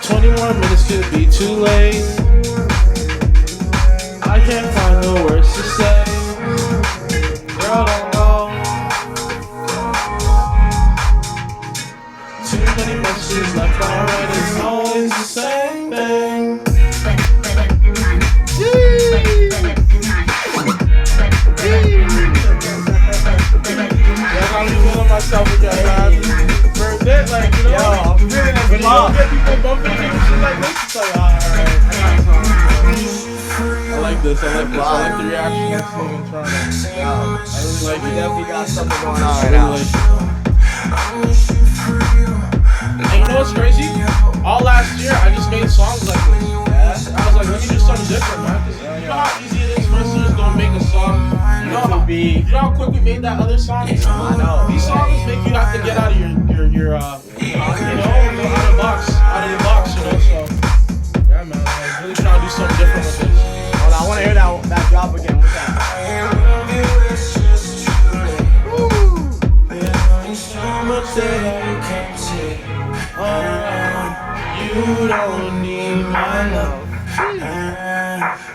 20 more minutes could be too late. I can't find no words to say. Girl, don't go. Too many messages left already. It's always the same thing. I'm feeling myself again, man. For a bit, like, you know, yo, I'm feeling it. When you don't get people bumping and shit like this, it's like, alright, I like this. I like the reaction that's in Toronto. I really like it. Definitely got something going on right now. And you know what's crazy? All last year, I just made songs like this. I was like, let me do something different, man. Cause you know how easy it is for us to just go make a song. You know how quick we made that other song? I know. These songs make you have to get out of your you know, out of the box, you know, so, yeah, man, I'm really trying to do something different with this. Hold on, I want to hear that drop again. What's that? You don't need my love.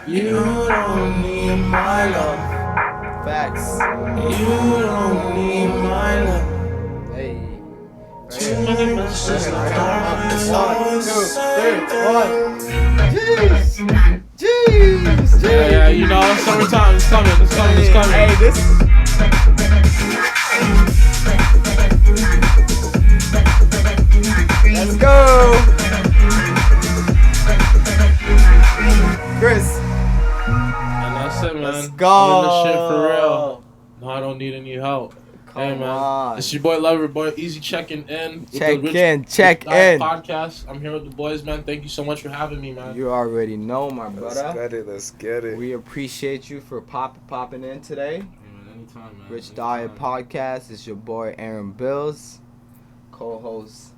You don't need my love. Facts. You don't need my love. Hey. Too many messages left One, 2, 3, 1. Jeez. Yeah, you know, summertime is coming. It's coming. Hey, this. Let's go. Chris. And that's it, man. Let's go. I'm in this shit for real. No, I don't need any help. Hey, man. On. It's your boy Loverboy Eazy checking in. With Check the in. podcast. I'm here with the boys, man. Thank you so much for having me, man. You already know, my brother. Let's get it. We appreciate you for popping in today. Hey, man, anytime, man. Richdiet podcast. It's your boy Aaron Bills, co-host,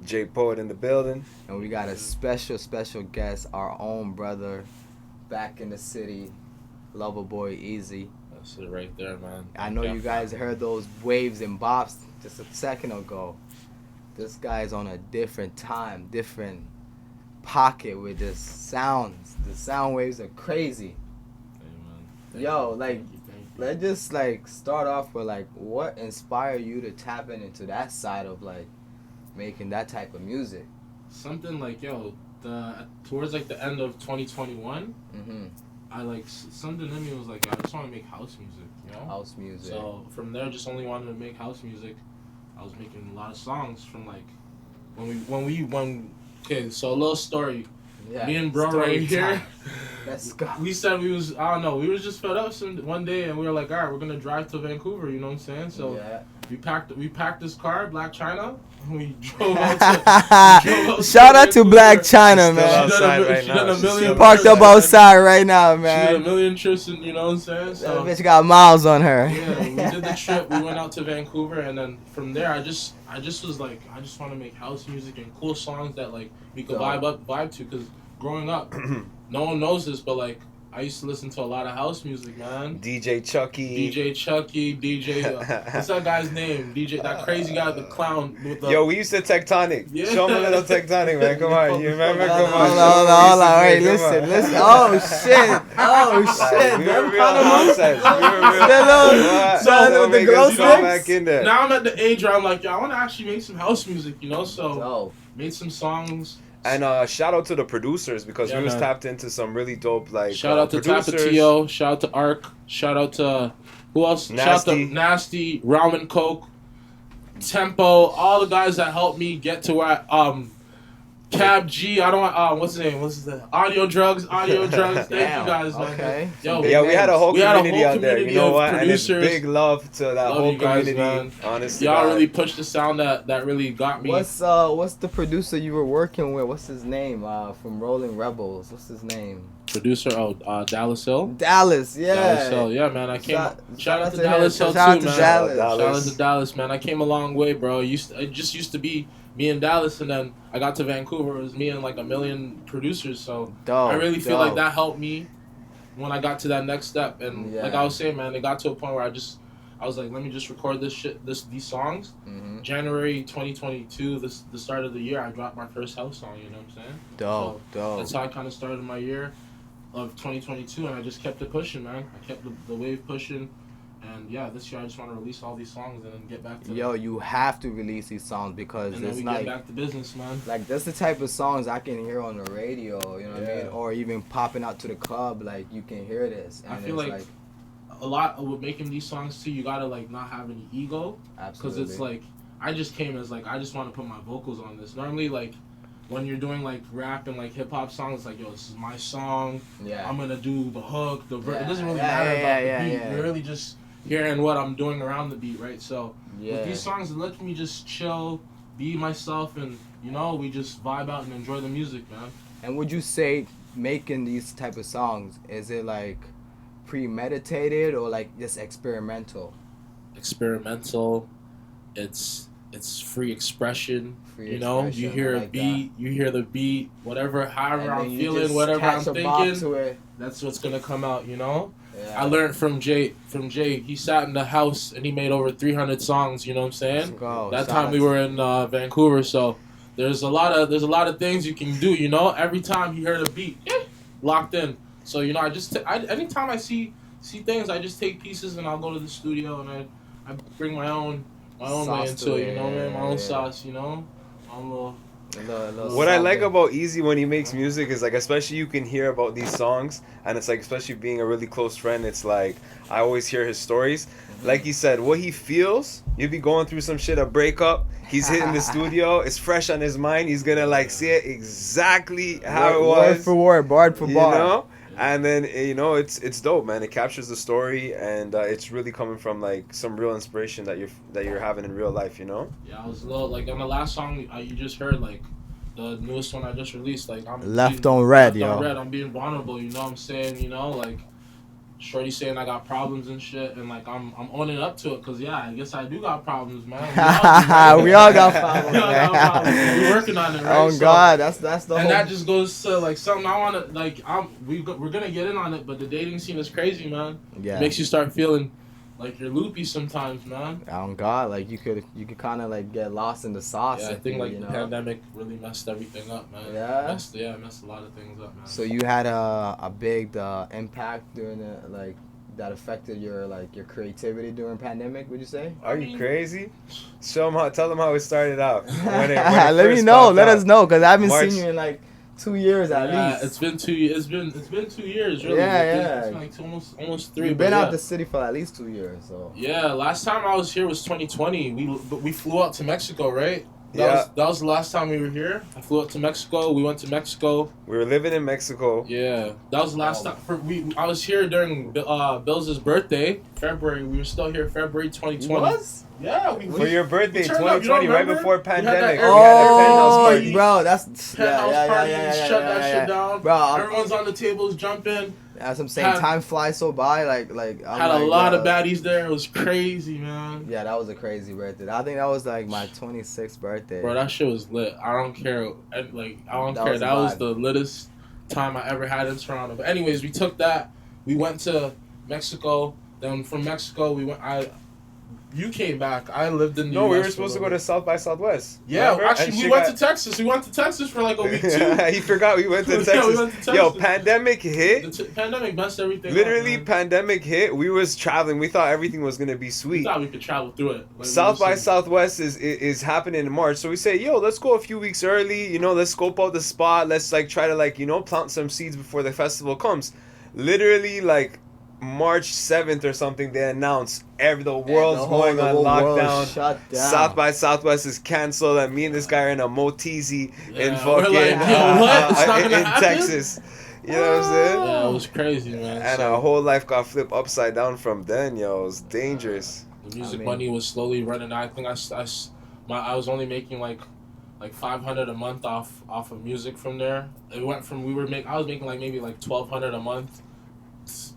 J Poet in the building. and we got a special guest, our own brother, back in the city, Loverboy Eazy. That's it right there, man. I know you guys heard those waves and bops just a second ago. This guy's on a different time, different pocket with this sounds. The sound waves are crazy. Hey, man. Yo, like, Thank you. let's just like start off with like what inspired you to tap into that side of like making that type of music? Something like, yo, towards like the end of 2021, I like something in me was like, I just want to make house music, you know? House music. So from there, just only wanted to make house music. I was making a lot of songs from like okay, so a little story. Yeah. Me and bro Story right here. time. Let's go. We said we was just fed up one day and we were like, all right, we're gonna drive to Vancouver, you know what I'm saying? So yeah. we packed this car, Black China, and we drove out to Shout out to Black China, Still man. outside right She now. done a She's million still Parked up outside right now, She did a man. million trips, and you know what I'm saying? That So bitch got miles on her. yeah, we did the trip. We went out to Vancouver, and then from there, I just was like, I just want to make house music and cool songs that like we could vibe to. Cause growing up, no one knows this, but like I used to listen to a lot of house music, man. DJ Chucky. What's that guy's name? that crazy guy, the clown with the. Yo, we used to Tectonic. Yeah. Show me a little Tectonic, man. Come on. You remember? Come on. Hold on. Wait, listen. Oh, shit. We were Them real kind of nonsense. We were real. So, the girl Let's go back sticks? in there. Now I'm at the age where I'm like, yo, I want to actually make some house music, you know? So So, made some songs. And shout out to the producers because Yeah, we was man. tapped into some really dope like Shout out to producers. Tapatio. Shout out to Ark. Shout out to who else? Shout out to Nasty. Nasty, Ramen Coke, Tempo, all the guys that helped me get to where Cab G. I don't. What's his name? What's his name? Audio Drugs. Thank you guys, man. okay. Yo, Yeah, we had a whole We had a community whole out there. You community know of what? And it's producers. big love to that Love whole you guys, community. man. Honestly, Y'all really pushed the sound that really got me. what's the producer you were working with? What's his name? From Rolling Rebels. What's his name? Producer? Dallas Hill. Dallas, yeah. Dallas Hill, yeah, man. I came. Shout out to him. Dallas Hill too, Shout out to man. Dallas. Shout out to Dallas, man. I came a long way, bro. It just used to be me and Dallas, and then I got to Vancouver. It was me and like a million producers. So I really feel like that helped me when I got to that next step. And like I was saying, man, it got to a point where I was like, let me just record these songs. Mm-hmm. January 2022, the start of the year, I dropped my first house song. You know what I'm saying? Dope. That's how I kind of started my year of 2022, and I just kept it pushing, man. I kept the wave pushing, and yeah, this year I just want to release all these songs and then get back to. Yo, you have to release these songs because and then it's we like get back to business, man. like that's the type of songs I can hear on the radio. You know what I Yeah. mean? Or even popping out to the club, like you can hear this. And I feel it's like a lot with making these songs too. You gotta like not have any ego, because absolutely. it's like I just came as like I just want to put my vocals on this. Normally, like when you're doing like rap and like hip hop songs, it's like, yo, this is my song. Yeah. I'm gonna do the hook, the verse. Yeah, It doesn't really yeah, matter yeah, about yeah, the beat. yeah. You're really just hearing what I'm doing around the beat, right? So Yeah. with these songs, it lets me just chill, be myself, and we just vibe out and enjoy the music, man. And would you say making these type of songs, is it like premeditated or like just experimental? Experimental. It's free expression. Free You expression, hear I a like beat, you hear the beat, whatever, that. however And then I'm you feeling, just whatever I'm catch a bop thinking, to it. that's what's gonna come out, Yeah. I learned from Jay. He sat in the house and he made over 300 songs. You know what I'm saying? Let's go. That Shout time out we to- were in Vancouver, so there's a lot of things you can do. Every time he heard a beat, locked in. So anytime I see things, I just take pieces and I'll go to the studio and I bring my own way Sauce into to it. it, Man, my own yeah. sauce. My own little. What I like something. about Eazy when he makes music is like, especially you can hear about these songs, and it's like, especially being a really close friend, it's like I always hear his stories. Like he said, what he feels, you'd be going through some shit, a breakup, he's hitting the studio, it's fresh on his mind, he's gonna like see it exactly how it Word was, for word, bar for you bar. know? And then it's dope, man. It captures the story, and it's really coming from like some real inspiration that you're having in real life, Yeah, I was a little like on the last song you just heard, like the newest one I just released, like I'm Left on red, left on yo. red. I'm being vulnerable. You know what I'm saying? Like Shorty saying I got problems and shit, and like I'm owning up to it, cause yeah, I guess I do got problems, man. We all got problems, We all got man. problems. We're working on it, right? Oh So- God, that's the And whole. that just goes to like something I wanna like. We're gonna get in on it, but the dating scene is crazy, man. Yeah. It makes you start feeling like you're loopy sometimes, man. Oh God, like you could kind of like get lost in the sauce. Yeah, I if think you, like you the know? pandemic really messed everything up, man. Yeah? Messed a lot of things up, man. So you had a big impact during that affected your creativity during pandemic, would you say? Are you crazy? Tell them how it started out. When it Let me first know. popped Let out. us know, cause I haven't March- seen you in like 2 years at least. It's been 2 years. It's been 2 years, really. Yeah, It's yeah. been like almost 3. You've but been yeah. out the city for at least 2 years, so. Yeah, last time I was here was 2020. We flew out to Mexico, right? Yeah. That was the last time we were here. I flew out to Mexico. We went to Mexico. We were living in Mexico. Yeah, that was the last time. I was here during Bill's birthday, February. We were still here February 2020. Was? Yeah, For your birthday, turned up, you 2020, don't right remember? before We had pandemic. that We had a penthouse Oh, party. bro, that's Penthouse party. Shut that shit down. Bro, Everyone's on the tables jumping. as I'm saying, Had- time flies so by. Like I'm Had a like, lot of yo. baddies there. It was crazy, man. Yeah, that was a crazy birthday. I think that was like my 26th birthday. Bro, that shit was lit. I don't care. I don't That care. was a That was vibe. the littest time I ever had in Toronto. But anyways, we took that. We went to Mexico. Then from Mexico, we went. You came back. I lived in the No, we US were for a supposed to little go to bit. South by Southwest. Yeah, Remember? actually, And we she went got- to Texas. We went to Texas for like a week too. He forgot we went to Yeah, Texas. we went to Texas. Yo, pandemic hit. The pandemic messed everything Literally, up, man. pandemic hit. We was traveling. We thought everything was gonna be We sweet. thought we could travel through it. Like, South we by were Southwest is happening in March, so we say, yo, let's go a few weeks early. Let's scope out the spot. Let's try to plant some seeds before the festival comes. Literally, March 7th or something, they announced the world's going on lockdown. Shut down. South by Southwest is canceled, and me and this guy are in a motizi in Yeah, fucking we're like, yo, what? It's not gonna in happen? Texas. You know what I'm saying? Yeah, it was crazy, man. And So- our whole life got flipped upside down from then, yo. It was dangerous. The music I mean- money was slowly running out. I think I was only making like 500 a month off of music from there. It went from I was making like maybe like 1,200 a month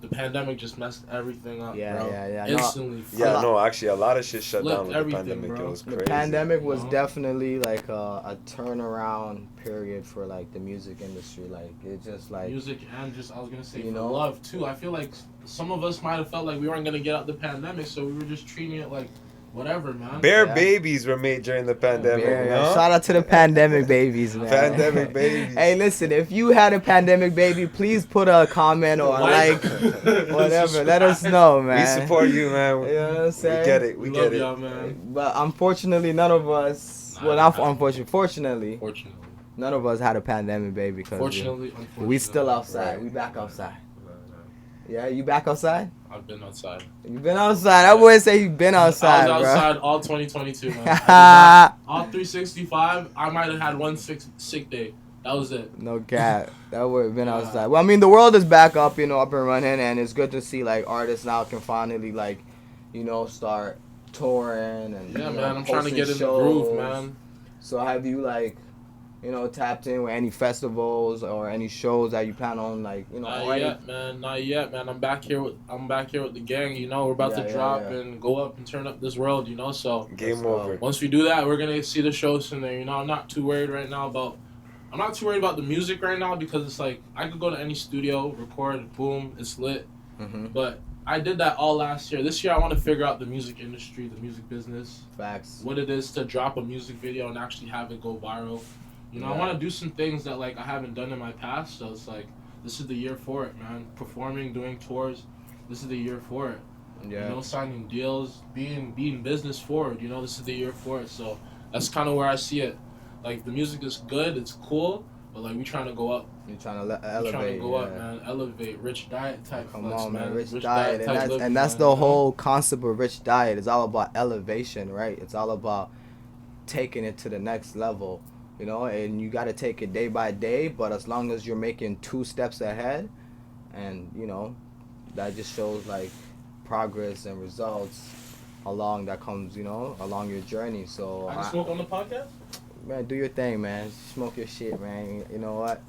the pandemic just messed everything up, Yeah, bro. yeah, yeah. Instantly. Yeah, no, actually, a lot of shit shut Flipped down with the everything, pandemic. bro. It was The crazy. pandemic was No. definitely like a turnaround period for like the music industry. Like it just like Music and just I was gonna say You for know? love too. I feel like some of us might have felt like we weren't gonna get out the pandemic, so we were just treating it like whatever, man. Bare Yeah. babies were made during the pandemic, Yeah, no? shout out to the pandemic babies, man. Pandemic babies. Hey, listen, if you had a pandemic baby, please put a comment or a like, whatever. Let us know, man. We support you, man. You know what I'm We saying? get it. We We love get it. y'all, man. But unfortunately, none of us. Nah, Well, not nah. unfortunately. Fortunately, Fortunately. none of us had a pandemic baby because Fortunately, unfortunately. we still outside. Right. We back outside. Right. Yeah, you back outside? I've been outside. You been outside? I wouldn't say you been outside, I was bro. outside all 2022, man. I did not- all 365. I might have had one sick day. That was it. No cap. That would have been Yeah. outside. Well, I mean, the world is back up, you know, up and running, and it's good to see like artists now can finally like, you know, start touring and Yeah, you know, man. I'm trying to posting get in the shows. groove, man. So have you like, you know, tapped in with any festivals or any shows that you plan on like, you know, Not already? yet, man. Not yet, man. I'm back here with the gang. You know, we're about Yeah, to yeah, drop yeah. and go up and turn up this world. You know, so Game Let's go. over. once we do that, we're gonna see the shows in there. You know, I'm not too worried right now about. I'm not too worried about the music right now because it's like I could go to any studio, record, boom, it's lit. Mm-hmm. But I did that all last year. This year, I want to figure out the music industry, the music business, Facts. what it is to drop a music video and actually have it go viral. You know, I Yeah. want to do some things that like I haven't done in my past. So it's like this is the year for it, man. Performing, doing tours. This is the year for it. Yeah. You know, signing deals, being business forward. You know, this is the year for it. So that's kind of where I see it. Like the music is good, it's cool, but like we trying to go up. You're trying to We elevate. trying to go up, yeah. man. Elevate, Richdiet type. Come flex, on, man. Rich Richdiet diet, type living, and that's man, the you know? whole concept of rich diet. It's all about elevation, right? It's all about taking it to the next level, you know. And you got to take it day by day. But as long as you're making 2 steps ahead, and you know, that just shows like progress and results along that comes, you know, along your journey. So I can smoke on the podcast. man, do your thing, man. Smoke your shit, man. You know what?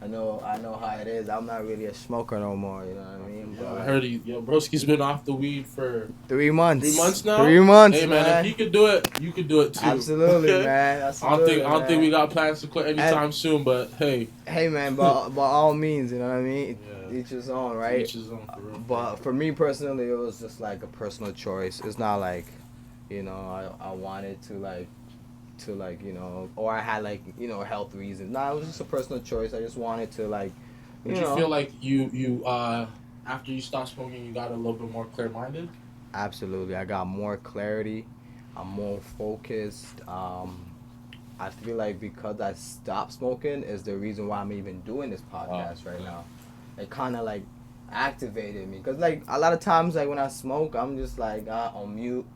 I know how it is. I'm not really a smoker no more. You know what I mean? Yo, I heard he, Broski's been off the weed for 3 months. 3 months now. 3 months, Hey man, if he could do it, you could do it too. Absolutely, Okay? man. I Absolutely, don't think we got plans to quit anytime soon, but hey, Hey, man, by all means, you know what I mean? Yeah. Each his own, right? each his own, for real. But for me personally, it was just like a personal choice. It's not like, you know, I wanted to like, you know, or I had like, you know, health reasons. Nah, it was just a personal choice. I just wanted to like, Did you know. feel like you after you stopped smoking, you got a little bit more clear-minded? Absolutely. I got more clarity. I'm more focused. I feel like because I stopped smoking is the reason why I'm even doing this podcast right now. It kind of like activated me. Because like a lot of times like when I smoke, I'm just like on mute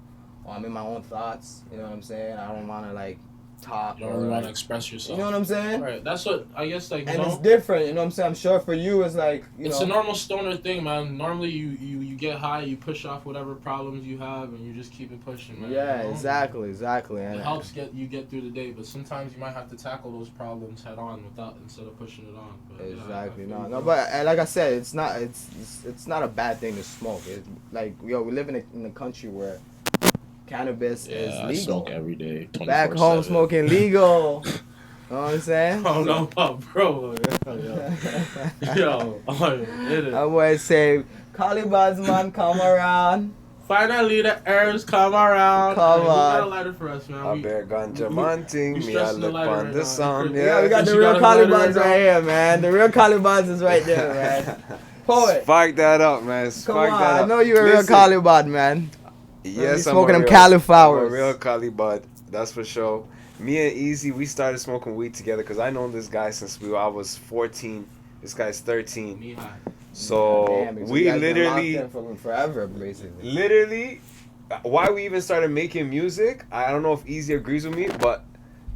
or I'm in my own thoughts. You know what I'm saying? I don't want to like talk. You don't or, really want to like, express yourself. you know what I'm saying? Right. That's what I guess. Like you And know, it's different. You know what I'm saying? I'm sure for you it's like, you it's know. a normal stoner thing, man. Normally, you get high, you push off whatever problems you have, and you just keep it pushing, man. Yeah, you know? exactly. It And helps get through the day, but sometimes you might have to tackle those problems head on instead of pushing it on. But, yeah, exactly. I feel you, No, bro. but like I said, it's not a bad thing to smoke. It's like, yo, we live in a country where cannabis is I legal. smoke every day. Back home, 24/7. smoking legal. You know what I'm saying? I don't know about bro. Yo, it is. I would say, Caliban's man, come around. Finally, the herbs come around. Come Hey, who got a on. lighter for us, man? I We- bear ganja we- man ting, we me I stressing the look lighter on right the now. sun, Yeah, Yeah, we got She the real got a lighter Calibans right right here, man. The real Calibans is right there, man. Poet. Spark that up, man. Come Spark on, that up. I know you're a real Listen, Caliban, man. Yes, I'm smoking a them real, cauliflowers. I'm a real Cali bud, that's for sure. Me and Eazy, we started smoking weed together because I known this guy since I was 14. This guy's 13. Knee high. So Damn, because we you guys been literally, locked in for forever, basically. literally, why we even started making music, I don't know if Eazy agrees with me, but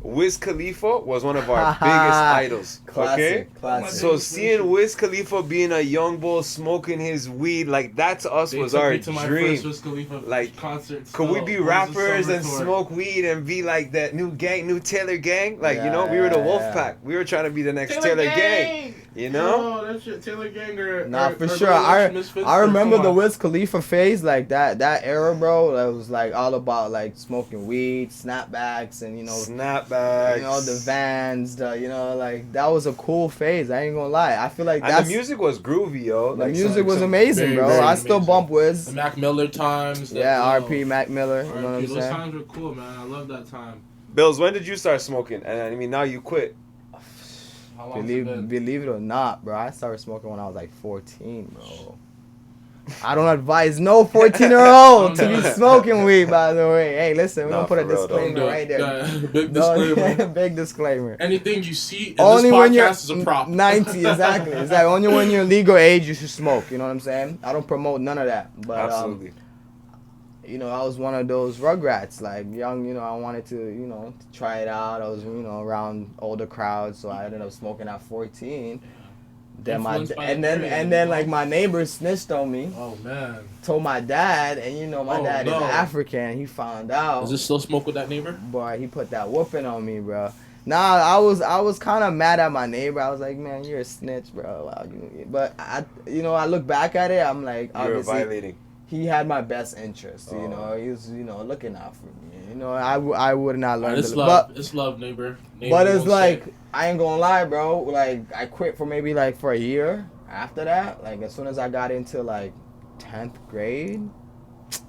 Wiz Khalifa was one of our biggest idols. Okay? Classic, classic. So seeing Wiz Khalifa being a young bull smoking his weed, like that to us They was took our me to my dream. first Wiz Khalifa Like, concert. Could we still. be It was a rappers summer and tour. smoke weed and be like that new Taylor gang? Like, Yeah, you know, we were the yeah, Wolf yeah. Pack. We were trying to be the next Taylor gang. You know? Oh, that shit, Taylor Ganger. Nah, for sure. I remember the Wiz Khalifa phase, like that era, bro. That was like all about like smoking weed, snapbacks, and Snapbacks. the Vans, like that was a cool phase. I ain't gonna lie. I feel like and the music was groovy, yo. The music was amazing, very, bro. very I still amazing. bump Wiz. The Mac Miller times. RP Mac Miller. You know what I'm those saying? times were cool, man. I love that time. Bills, when did you start smoking? And I mean, now you quit. How long has it been? Believe it or not, bro, I started smoking when I was like 14, bro. I don't advise no 14-year-old to be smoking weed, by the way. Hey, listen, we're going to put a disclaimer right there. Big disclaimer. Big disclaimer. Anything you see in only this when you're podcast is a prop. 90, exactly. It's like only when you're legal age you should smoke, you know what I'm saying? I don't promote none of that. But, absolutely. I was one of those rugrats, like young, I wanted to, to try it out. I was, around older crowds, so I ended up smoking at 14. Then like my neighbor snitched on me. Oh man. Told my dad, and my dad is African. He found out. Is this still smoke with that neighbor? Boy, he put that whooping on me, bro. Nah, I was kind of mad at my neighbor. I was like, man, you're a snitch, bro. Wow, but I look back at it, I'm like, you're violating. He had my best interest, He was, looking out for me. I would not learn. It's love, neighbor. But it's like, I ain't gonna lie, bro. Like, I quit for maybe like for a year. After that, like as soon as I got into like 10th grade,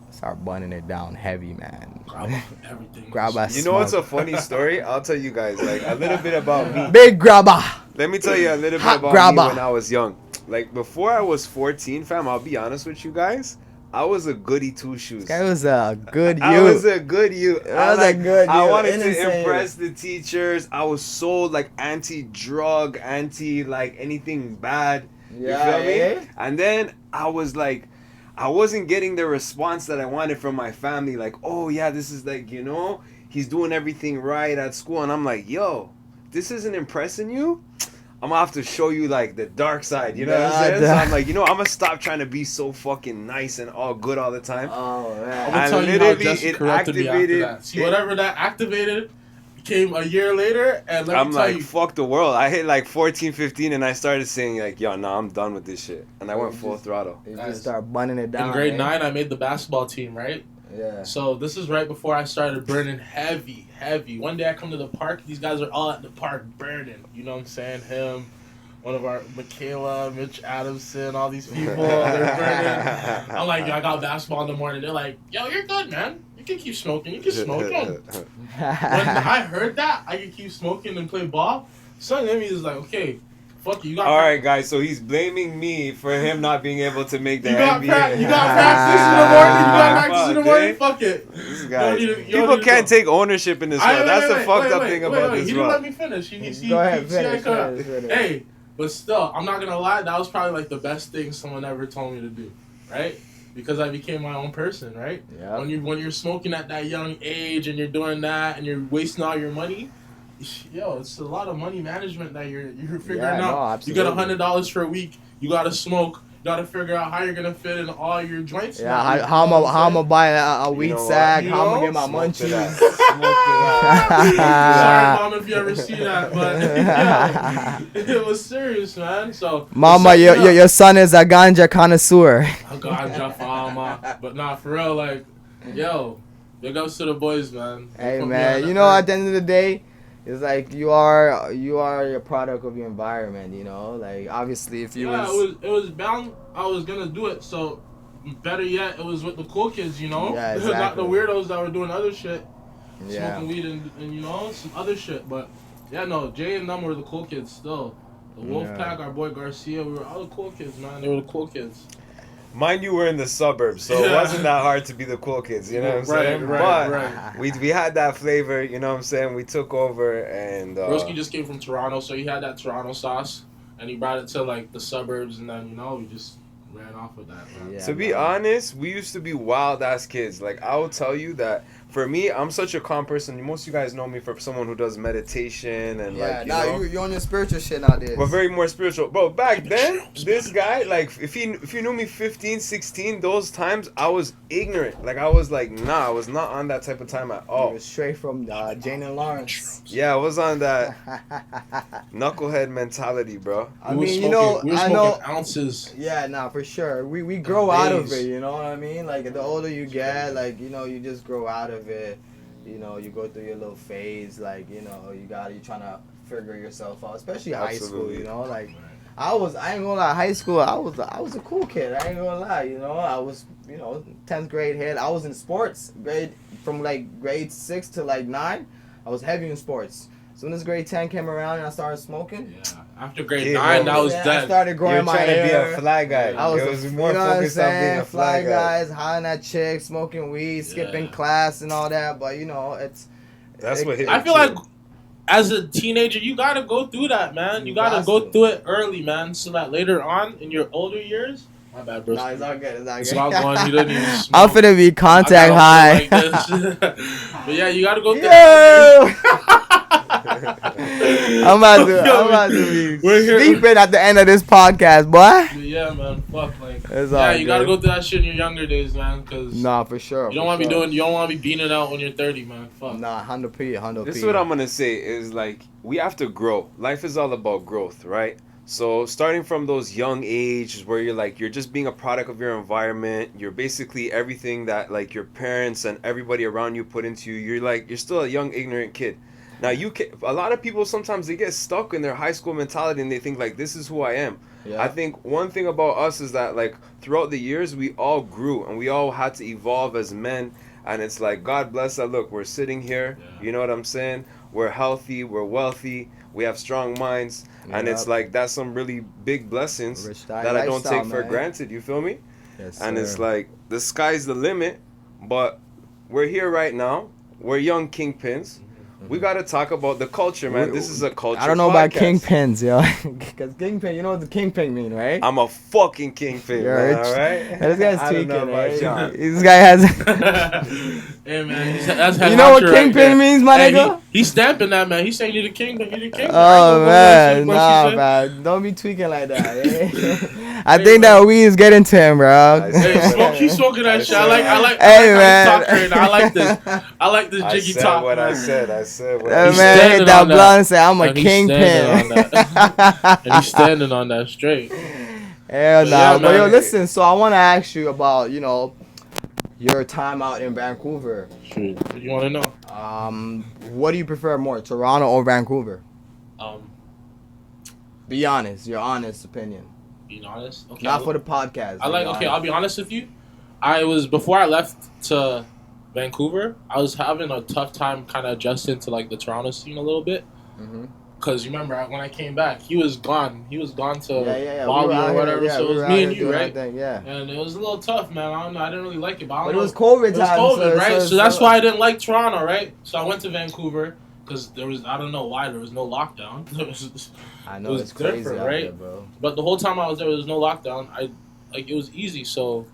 start bunning it down heavy, man. Grab everything. You know what's a funny story? I'll tell you guys like a little bit about me. Big grabber. Let me tell you a little bit about me when I was young. Like before I was 14, fam. I'll be honest with you guys. I was a goody two shoes. I was a good youth. I was a good youth. I wanted to impress the teachers. I was so like anti-drug, anti like anything bad. You feel me? And then I was like, I wasn't getting the response that I wanted from my family. Like, oh yeah, this is like, he's doing everything right at school. And I'm like, yo, this isn't impressing you? I'm gonna have to show you like the dark side, you know what I'm saying? So I'm like, I'm gonna stop trying to be so fucking nice and all good all the time. Oh man. I'm gonna tell you how Jesse corrupted me after that. See, whatever that activated came a year later, and I'm like, fuck the world. I hit like 14, 15, and I started saying like, yo, nah, I'm done with this shit. And I went full throttle. You just start bunning it down. In grade 9, I made the basketball team, right? Yeah. So this is right before I started burning heavy. One day I come to the park. These guys are all at the park burning. You know what I'm saying? Him, one of our Michaela, Mitch Adamson, all these people. They're burning. I'm like, yo, I got basketball in the morning. They're like, yo, you're good, man. You can keep smoking. You can smoke. When I heard that I could keep smoking and play ball, something in me is like, okay. Fuck you. All right, guys. So he's blaming me for him not being able to make the NBA. You got practice in the morning. Fuck it. This guy. People can't take ownership in this world. That's the fucked up thing about this world. He didn't let me finish. Go ahead, finish. Hey, but still, I'm not gonna lie. That was probably like the best thing someone ever told me to do, right? Because I became my own person, right? Yeah. When you're smoking at that young age and you're doing that and you're wasting all your money. Yo, it's a lot of money management that you're figuring out. No, you got $100 for a week. You gotta smoke. You gotta figure out how you're gonna fit in all your joints. Yeah, how I'm gonna buy a weed sack. How I'm gonna get my munchies. Sorry, mom, if you ever see that, but yeah, it was serious, man. So, mama, your son is a ganja connoisseur. A ganja farmer, but nah, for real, like, yo, big ups to the boys, man. Hey, man, at the end of the day. It's like you are a product of your environment, Like obviously, if you it was bound. I was gonna do it. So better yet, it was with the cool kids, Yeah, exactly. Not the weirdos that were doing other shit, yeah. Smoking weed and some other shit. But yeah, no, Jay and them were the cool kids still. The Wolfpack, our boy Garcia, we were all the cool kids, man. They were the cool kids. Mind you, we're in the suburbs, so it wasn't that hard to be the cool kids, you know what I'm saying? Right. We had that flavor, you know what I'm saying? We took over and... Broski just came from Toronto, so he had that Toronto sauce, and he brought it to, like, the suburbs, and then, we just ran off with that, man. Yeah, to be honest, we used to be wild-ass kids. Like, I will tell you that for me, I'm such a calm person. Most of you guys know me for someone who does meditation and like, you're on your spiritual shit nowadays. but very more spiritual. Bro, back then, this guy, like, if you knew me 15, 16, those times, I was ignorant. Like, I was like, nah, I was not on that type of time at all. You were straight from Jane and Lawrence. Yeah, I was on that knucklehead mentality, bro. I We were mean, smoking- we were I smoking know. ounces. Yeah, nah, for sure. We grow out of days. it, you know what I mean? Like, the older you get, like, you know, you just grow out of it. You know, you go through your little phase, like, you know, you trying to figure yourself out, especially high school, Absolutely. you know, like, I ain't gonna lie, high school, I was a cool kid, I ain't gonna lie, you know, I was, you know, 10th grade head, I was in sports, from like grade 6 to like 9, I was heavy in sports. As soon as grade 10 came around and I started smoking, Yeah. After grade Yeah, 9, bro. that was I dead. started You growing were my trying to be hair. a fly guy. Yeah. I was It was you more know what I'm focused on being saying? a fly guy. guys, hollering at chicks, smoking weed, skipping Yeah. class and all that. But you know, That's what hit I me feel too. like as a teenager, you gotta go through that, man. You gotta got go to. through it early, man, so that later on in your older years, my bad, bro. No, it's all good. It's all good. It's all going. You don't even smoke. I'm finna be I contact got high. like this. But yeah, you gotta go through. I'm about to be We're here. sleeping at the end of this podcast, boy. But yeah, man. Fuck, like. It's Yeah, all you gotta good. go through that shit in your younger days, man. Cause Nah, for sure. you don't want to be doing. You don't want to be beating it out when you're 30, man. Fuck. Nah, 100p, 100p. This is what I'm gonna say is like we have to grow. Life is all about growth, right? So starting from those young ages where you're just being a product of your environment, you're basically everything that like your parents and everybody around you put into you. You're still a young ignorant kid. Now a lot of people sometimes they get stuck in their high school mentality and they think like this is who I am. Yeah. I think one thing about us is that like throughout the years we all grew and we all had to evolve as men. And it's like, God bless that. Look, we're sitting here. Yeah. You know what I'm saying? We're healthy. We're wealthy. We have strong minds. And Yep. it's like, that's some really big blessings Richdiet that I don't lifestyle, take for man. granted. You feel me? Yes, And it's sir. like, the sky's the limit. But we're here right now. We're young kingpins. We got to talk about the culture, man. This is a culture I don't know about podcast. kingpins, yo. Because kingpin, you know what the kingpin mean, right? I'm a fucking kingpin, You're man, rich. all right? Yeah, this guy's I don't know tweaking, about right? y'all. This guy has. Hey man, that's You know what Hatcher right kingpin there. means, my Hey, nigga? He's stamping that, man. He's saying you're the king. You're the king. Oh man, nah, man, don't be tweaking like that. Eh? I Hey, think man. that weed is getting to him, bro. I Hey, said smoke. He's smoking that shit. I like. Hey, how man. he's talking right now. I like this. I like this I jiggy said talk. what I man. said. I said what That I He's said. man hit standing that on that. blunt and said, "I'm a And he's standing kingpin." And he's standing on that straight. Hell But no. yeah, But yo, man. listen. So I want to ask you about your time out in Vancouver. Shoot, you want to know? What do you prefer more, Toronto or Vancouver? Um, Be honest. Your honest opinion. being honest. Okay. Not for the podcast. I like. be Okay, honest. I'll be honest with you. Before I left to Vancouver, I was having a tough time kind of adjusting to like the Toronto scene a little bit. Mhm. Cause you remember when I came back, he was gone. He was gone to Yeah. Bali We were out or here, whatever. yeah, So we it was were me out and here you, doing our right? thing, yeah. And it was a little tough, man. I don't know. I didn't really like it, but I don't But it know. was COVID It was time. COVID, right? So that's so- why I didn't like Toronto, right? So I went to Vancouver because I don't know why there was no lockdown. I know it was it's crazy different, out right? there, bro. But the whole time I was there was no lockdown. It was easy, so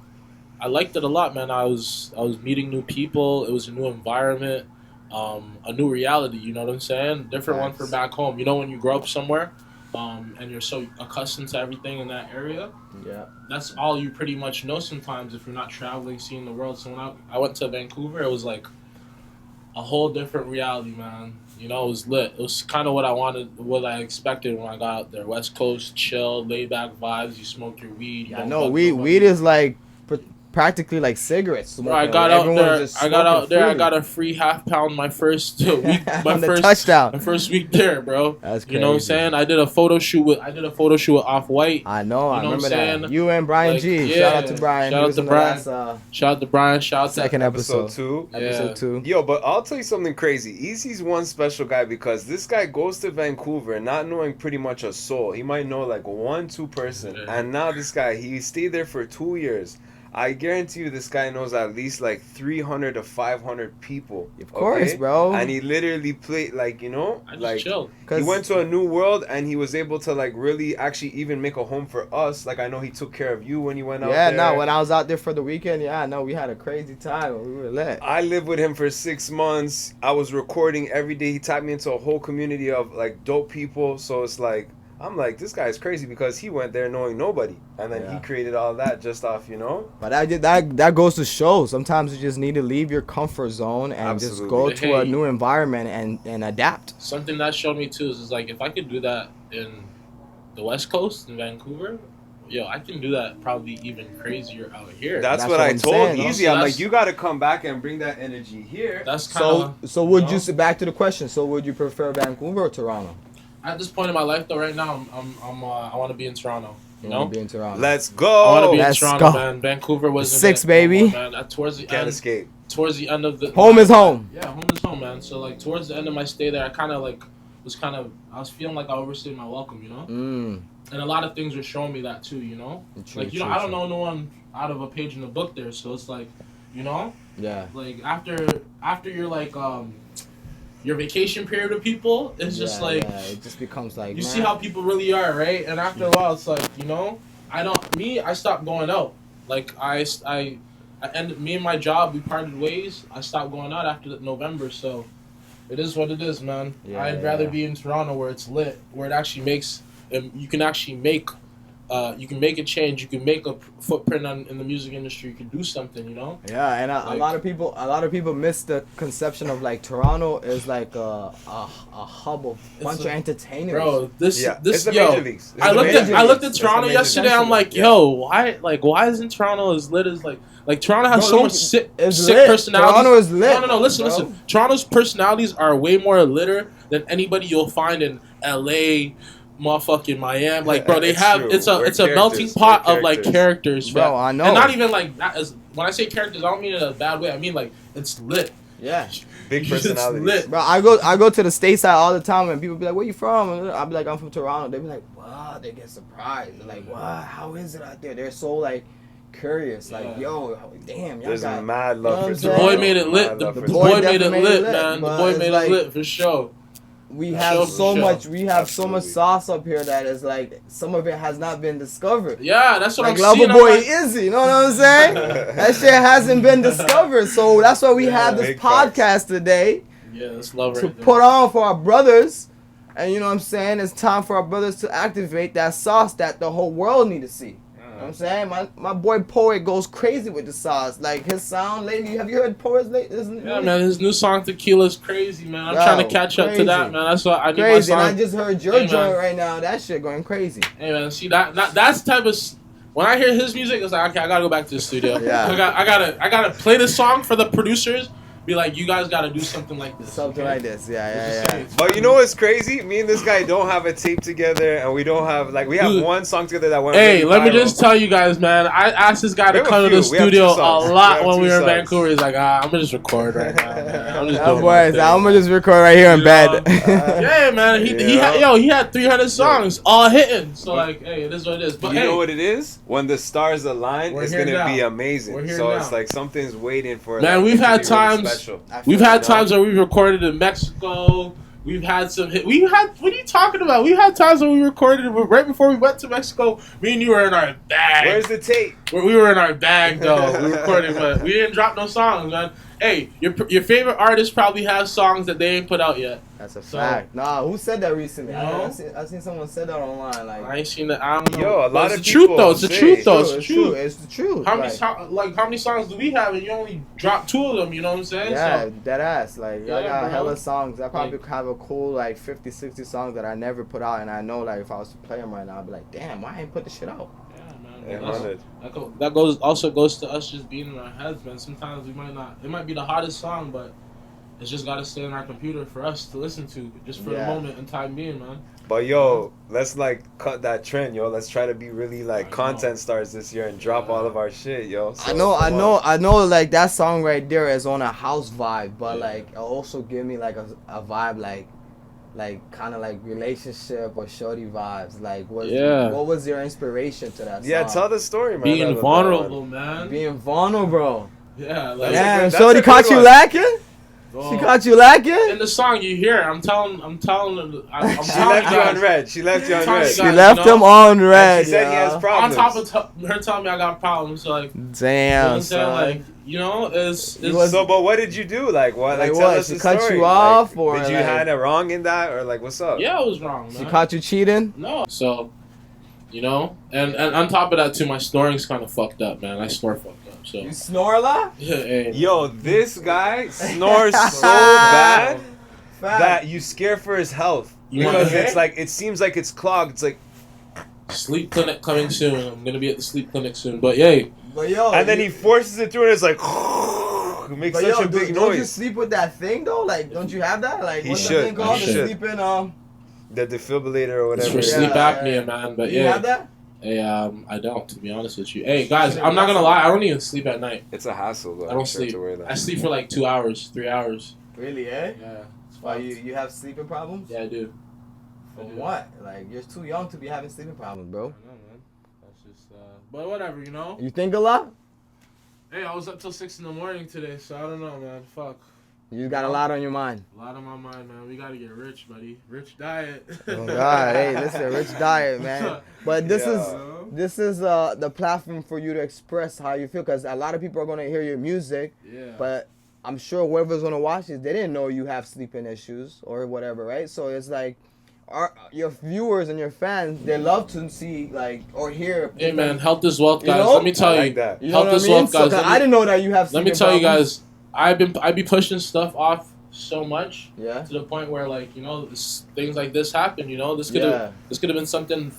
I liked it a lot, man. I was meeting new people. It was a new environment, a new reality. You know what I'm saying? Different one Facts. from back home. You know when you grow up somewhere, and you're so accustomed to everything in that area. Yeah. That's all you pretty much know sometimes if you're not traveling, seeing the world. So when I went to Vancouver, it was like a whole different reality, man. You know, it was lit. It was kind of what I wanted, what I expected when I got out there. West Coast, chill, laid back vibes. You smoke your weed. You Yeah, don't no, bug weed nobody. is like practically like cigarettes. Bro, I smoking. got out Everyone's there. just I got out smoking there. I freely. got a free half-pound my first week. My on the first touchdown. My first week there, bro. That's crazy. You know what I'm saying? I did a photo shoot with Off-White. I know. I You know what remember I'm that. saying? You and Brian Like, G. yeah. Shout out to Brian. Shout He out was to in the Brian. last, Shout out to Brian. Shout out to second Episode episode. 2. Episode 2. Yo, but I'll tell you something crazy. Easy's one special guy because this guy goes to Vancouver not knowing pretty much a soul. He might know like 1-2 person. Yeah. And now this guy, he stayed there for 2 years. I guarantee you this guy knows at least like 300 to 500 people. Of course, okay? bro. And he literally played, like, you know, I just like, chilled. he went to a new world and he was able to, like, really actually even make a home for us. Like, I know he took care of you when you went out there. Yeah, no, when I was out there for the weekend, yeah, no, we had a crazy time. We were lit. I lived with him for 6 months. I was recording every day. He tapped me into a whole community of, like, dope people. So it's like, I'm like, this guy is crazy because he went there knowing nobody. And then he created all that just off, you know? But that goes to show. Sometimes you just need to leave your comfort zone and just go to a new environment and adapt. Something that showed me too is like, if I could do that in the West Coast in Vancouver, yo, I can do that probably even crazier out here. That's what I I'm told saying, Eazy. so I'm like, you got to come back and bring that energy here. That's kind of... So would you, back to the question, so would you prefer Vancouver or Toronto? At this point in my life, though, right now, I want to be in Toronto. You know, be in Toronto. Let's go. I want to be in Let's Toronto, go. man. Vancouver was Six, baby. man. Towards the Can't end, escape. towards the end of the Home is home. Yeah, home is home, man. So like towards the end of my stay there, I kind of like I was feeling like I overstayed my welcome, you know. And a lot of things were showing me that too, you know. Like I don't know no one out of a page in the book there, so it's like, you know. Yeah. Like after you're like your vacation period with people, it's just like it just becomes like you see how people really are, right? And after a while, it's like, you know, I stopped going out. Like I ended, me and my job, we parted ways. I stopped going out after November, so it is what it is, man. I'd rather be in Toronto where it's lit, where it actually makes, you can actually make. You can make a change. You can make a footprint in the music industry. You can do something, you know. Yeah, and a lot of people miss the conception of like Toronto is like a hub of bunch of entertainers. Bro, this it's the yo, major leagues. I looked at Toronto yesterday. I'm like, yo, why isn't Toronto as lit as like Toronto has so much sick personalities. Toronto is lit. No, listen. Toronto's personalities are way more litter than anybody you'll find in LA. Motherfucking Miami, like, bro, they have it's a melting pot of like characters, bro. I know, and not even like that. When I say characters, I don't mean it in a bad way. I mean like it's lit. Yeah, big personalities. Lit. Bro, I go to the stateside all the time, and people be like, "Where you from?" And I'll be like, "I'm from Toronto." They be like, "Wow!" They get surprised. They're like, "Wow, how is it out there?" They're so like curious, like, "Yo, damn, y'all There's got mad love for the boy made it lit. The boy made it lit, man. The boy made it lit for sure." We have so much sauce up here that is like some of it has not been discovered. Yeah, that's what like I'm seeing. Loverboy Eazy, you know what I'm saying? That shit hasn't been discovered, so that's why we have this podcast today. Yeah, that's love right to there. put on for our brothers, and you know what I'm saying? It's time for our brothers to activate that sauce that the whole world need to see. You know what I'm saying? My boy Poet goes crazy with the sauce. Like his sound lately. Have you heard Poet's lately? Yeah, man, his new song Tequila's crazy, man. I'm trying to catch up to that, man. That's what I need. Crazy. My song. And I just heard your joint right now. That shit going crazy. Hey man, see that's the type of when I hear his music, it's like, okay, I gotta go back to the studio. Yeah. I gotta play this song for the producers. Be like, you guys gotta do something like this. Something like this, yeah. But you know what's crazy? Me and this guy don't have a tape together, and we don't have we have one song together that went. Hey, really let me viral. just tell you guys, man. I asked this guy to come to the studio a lot when we were in Vancouver. He's like, I'm gonna just record right now, man. I'm just doing my thing, I'm gonna just record right here in bed. Yeah, man. He had 300 songs all hitting. So like, hey, it is what it is. But you know what it is? When the stars align, it's gonna be amazing. So it's like something's waiting for. Man, we've had times. We've had times where we recorded in Mexico. We've had some hit. What are you talking about? We had times when we recorded right before we went to Mexico. Me and you were in our bag. Where's the tape? We were in our bag though. We recorded, but we didn't drop no songs, man. Hey, your favorite artists probably have songs that they ain't put out yet. That's a fact. Nah, who said that recently? No? I seen someone said that online. Like, I ain't seen that. I don't know. Yo, a lot of it's the truth though. It's the truth though. It's true. It's the truth. How many songs do we have, and you only dropped 2 of them? You know what I'm saying? Yeah, dead ass. Like, I got bro. hella songs. I probably have a cool 50, 60 songs that I never put out, and I know if I was to play them right now, I'd be like, damn, why I ain't put this shit out? That goes to us just being in our heads, man. Sometimes it might be the hottest song, but it's just gotta stay in our computer for us to listen to, just for the moment and time being, man. But yo, let's cut that trend, yo. Let's try to be really content stars this year and drop all of our shit, yo. So, I know. Like that song right there is on a house vibe, but it also give me a vibe like kind of like relationship or shorty vibes? Like, Yeah. what was your inspiration to that Yeah, song? tell the story, man. Being about that vulnerable, one. man. Being vulnerable. Yeah, like Yeah, that's shorty a good caught you one. lacking? well, She caught you lacking? in the song you hear. I'm telling. I'm She telling left you on guys. red. She left you on Telling red. you She guys, left him on red, And she said he has yo. On problems. top of her telling me I got problems, so like, you know what Damn, I'm saying? son. Like, you know, it's So, but what did you do? Like, what? Like tell what? us She the cut story. you off, Like, or did you like- had it wrong in that, or like, what's up? yeah, I was wrong, man. She caught you cheating? No, so you know, and on top of that too, my snoring's kind of fucked up, man. I snore fucked up, so You snore a lot? yeah. Hey, Yo, this guy snores so bad Fat. that you scare for his health. You want Because to it's like, it seems like it's clogged. It's like, sleep clinic coming soon. I'm gonna be at the sleep clinic soon, but yay. But yo, and then you- he forces it through, and it's like, it makes But such yo, a big don't you noise. sleep with that thing though? Like, don't you have that? Like, He what's should. the thing called? He The should. sleeping The defibrillator or It's whatever. for sleep Yeah, apnea, yeah. man. But You yeah, have that? hey, I don't, to be honest with you. Hey, guys, I'm not gonna lie. I don't even sleep at night. It's a hassle, though. I don't You have sleep. to wear that. I sleep for like 2 hours, 3 hours. Really, eh? Yeah. It's Why fucked. you have sleeping problems? Yeah, I do. From what? Like, you're too young to be having sleeping problems, bro. I know, man. That's just, but whatever, you know. You think a lot? Hey, I was up till 6 in the morning today, so I don't know, man. Fuck. You got a lot on your mind. A lot on my mind, man. We gotta get rich, buddy. Rich diet. Oh God, hey, this is a rich diet, man. But this Yeah. is the platform for you to express how you feel, because a lot of people are gonna hear your music, Yeah. but I'm sure whoever's gonna watch this, they didn't know you have sleeping issues or whatever, right? So it's like, your viewers and your fans, they love to see like or hear. Hey, man, health is wealth, guys. You know? Let me tell I you. like that. You know Health what I is mean? wealth, So, guys. 'cause I didn't know that you have. Let me sleeping tell you problems. guys, I be pushing stuff off so much Yeah. to the point where, like, you know, things like this happen. You know, this could have been something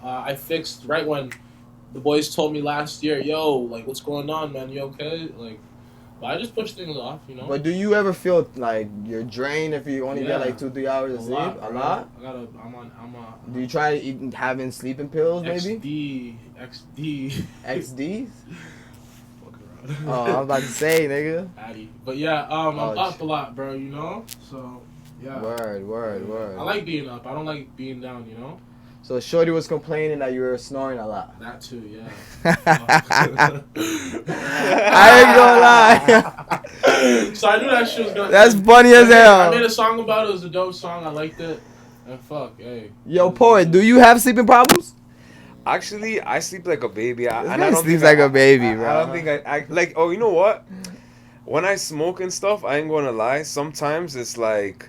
I fixed right when the boys told me last year, yo, like, what's going on, man? You okay? Like, but I just push things off, you know. But do you ever feel like you're drained if you only get Yeah. like 2-3 hours of sleep? A bro. lot. I'm Do you try having sleeping pills maybe? XD. XDs? Fuck around. Oh, I was about to say, nigga. Addy. But yeah, I'm Oh, up a lot, bro, you know? So, yeah. Word. I like being up. I don't like being down, you know? So Shorty was complaining that you were snoring a lot. That too, yeah. I ain't gonna lie. So I knew that shit was gonna. That's funny as hell. I made a song about it. It was a dope song. I liked it. And fuck, hey. Yo, Poet, do you have sleeping problems? Actually, I sleep like a baby. This And guy I don't sleeps think like a baby, bro. I don't think I like. Oh, you know what? When I smoke and stuff, I ain't gonna lie. Sometimes it's like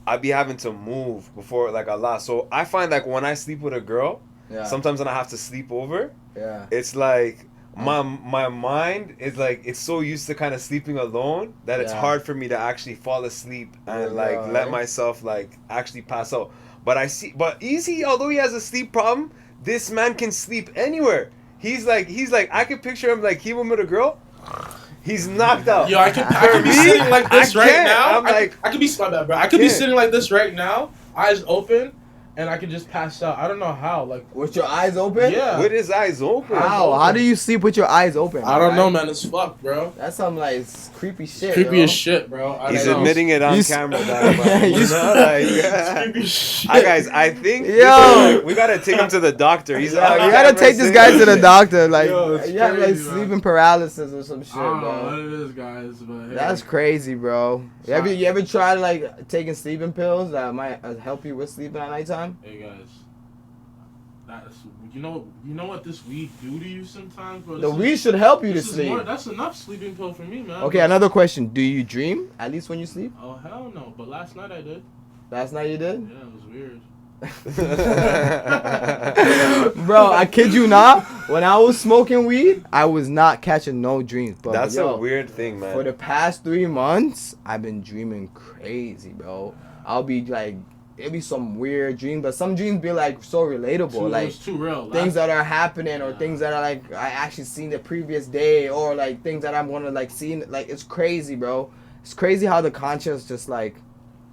I be having to move before like a lot. So I find like when I sleep with a girl, Yeah. sometimes when I have to sleep over, Yeah. it's like my mind is like it's so used to kind of sleeping alone that it's Yeah. hard for me to actually fall asleep and Yeah, like let right. myself like actually pass out. But Eazy, although he has a sleep problem, this man can sleep anywhere. He's like I could picture him like he went with a girl. He's knocked out. Yo, I could be sitting like this I right can't. now. I'm like, I could be my bad, bro. I could be can't. sitting like this right now, eyes open, and I could just pass out. I don't know how. Like, With your eyes open? yeah. with his eyes open. How do you sleep with your eyes open? I don't right? know, man. It's fucked, bro. That's some like creepy shit. Creepy yo. as shit, bro. I He's don't know. admitting it on You s- camera. That, but, You you know, like, It's creepy as shit. guys, I think Yo. we gotta take him to the doctor. He's Yeah, on you gotta camera take this saying guy to that the shit. doctor. Like, Yo, it's you have like crazy, man. sleeping paralysis or some shit, I don't know what bro. it is, guys, but hey. That's crazy, bro. You ever tried like taking sleeping pills that might help you with sleeping at nighttime? Hey guys, that's you know what this weed do to you sometimes, bro. The weed should help you to This is sleep. that's enough sleeping pill for me, man. Okay, another question. Do you dream at least when you sleep? Oh hell no! But last night I did. Last night you did? Yeah, it was weird. Bro, I kid you not. When I was smoking weed, I was not catching no dreams, bro. That's Yo, a weird thing, man. For the past 3 months, I've been dreaming crazy, bro. I'll be like, it'll be some weird dream, but some dreams be like so relatable, It like was too real. things that are happening or things that are like I actually seen the previous day or like things that I'm gonna like see. Like it's crazy, bro. It's crazy how the conscience just like,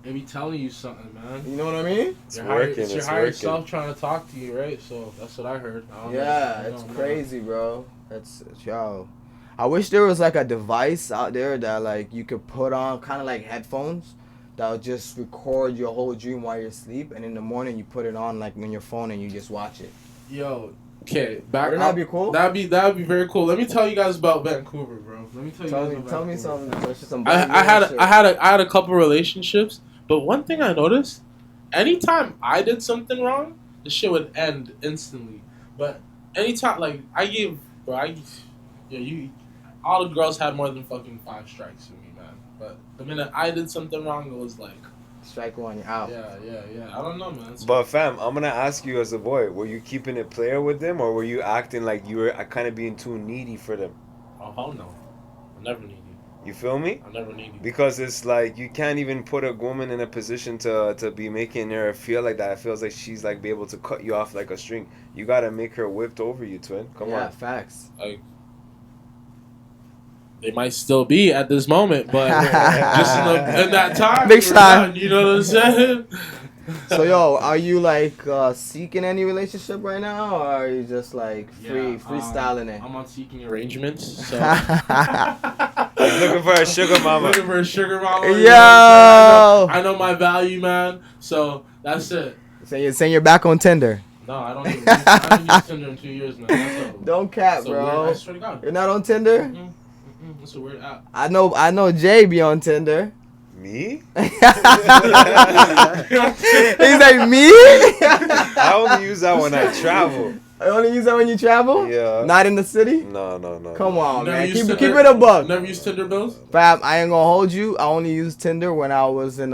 They be telling you something, man. you know what I mean? It's Your working. It's your It's higher working. self trying to talk to you, right? So that's what I heard. I don't know. Yeah, I it's don't know. crazy, bro. It's yo. I wish there was like a device out there that like you could put on, kind of like headphones, that'll just record your whole dream while you're asleep, and in the morning you put it on like on your phone and you just watch it. Yo, okay, back Wouldn't that be cool? That'd be very cool. Let me tell you guys about Vancouver, bro. Let me tell you guys about Tell me Vancouver. some. I had a couple relationships, but one thing I noticed, anytime I did something wrong, the shit would end instantly. But anytime, like all the girls had more than fucking 5 strikes with me, man. But the minute I did something wrong, it was like strike one, you're out. Yeah. I don't know, man. But fam, I'm gonna ask you as a boy, were you keeping it player with them, or were you acting like you were kind of being too needy for them? Oh hell no, I'm never needy. You feel me? I'm never needy. Because it's like you can't even put a woman in a position to be making her feel like that. It feels like she's like be able to cut you off like a string. You gotta make her whipped over you, twin. Come on. Yeah, facts. Like, they might still be at this moment, but just in that time, Big time. Done, you know what I'm saying? So yo, are you like seeking any relationship right now, or are you just like freestyling it? I'm on seeking arrangements. So. Looking for a sugar mama. Yo, I know my value, man. So that's it. So you're saying you're back on Tinder? No, I haven't used Tinder in 2 years now. Don't cap, bro. Weird, I swear to God. You're not on Tinder? Mm-mm. It's a weird app. I know Jay be on Tinder. Me? He's like, me? I only use that when I travel. I only use that when you travel? Yeah. Not in the city? No. Come on, man. Keep Tinder? it a buck. Never used Tinder, Bills? Fam, I ain't gonna hold you. I only used Tinder when I was in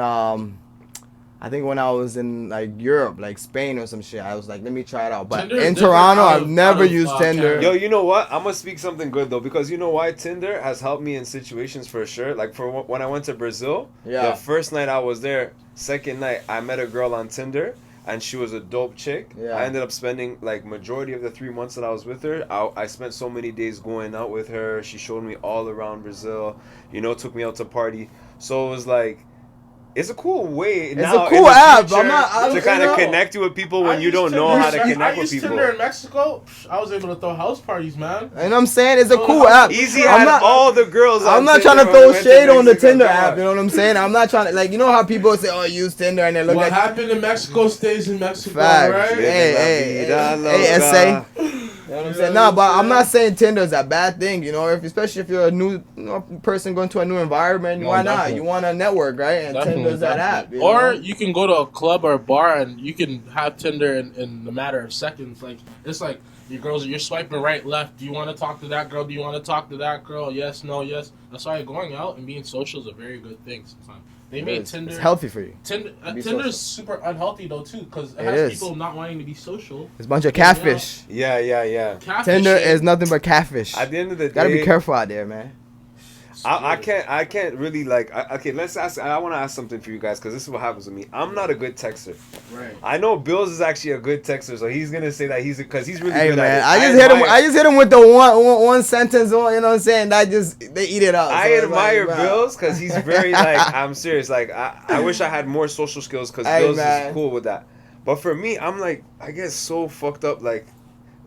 I think when I was in like Europe, like Spain or some shit. I was like, let me try it out. But Tinder in Toronto, I've never used Tinder. Yo, you know what? I'm gonna speak something good though, because you know why? Tinder has helped me in situations for sure. Like for when I went to Brazil, the first night I was there, second night I met a girl on Tinder, and she was a dope chick. Yeah. I ended up spending like majority of the 3 months that I was with her. I spent so many days going out with her. She showed me all around Brazil. You know, took me out to party. So it was like. It's a cool way. It's a cool app. To kind of connect you with people when you don't know how to connect with people. I used Tinder in Mexico. I was able to throw house parties, man. And I'm saying it's a cool app. Easy had all the girls. I'm not trying to throw shade on the Tinder app. You know what I'm saying? I'm not trying to, like, you know how people say, oh, use Tinder and they look what like. What happened in Mexico stays in Mexico, Facts. right? Hey, SA. You know what I'm saying? No, but I'm not saying Tinder is a bad thing, you know, especially if you're a new person going to a new environment, why not? You want to network, right? And Tinder's that app. Or you can go to a club or a bar and you can have Tinder in a matter of seconds. Like, it's like you're swiping right, left. Do you want to talk to that girl? Do you want to talk to that girl? Yes, no, yes. That's why going out and being social is a very good thing sometimes. They made Tinder. It's healthy for you. Tinder is super unhealthy though too, because it has people not wanting to be social. It's a bunch of catfish. Yeah. Catfish Tinder is nothing but catfish. At the end of the day, gotta be careful out there, man. I can't really like. Okay, let's ask. I want to ask something for you guys because this is what happens with me. I'm not a good texter. Right. I know Bills is actually a good texter, so he's gonna say that because he's really hey, good man, at it. I just hit him with the one sentence. You know what I'm saying? They eat it up. I admire Bills because he's very like. I'm serious. Like I wish I had more social skills because Bills is cool with that. But for me, I'm like I get so fucked up like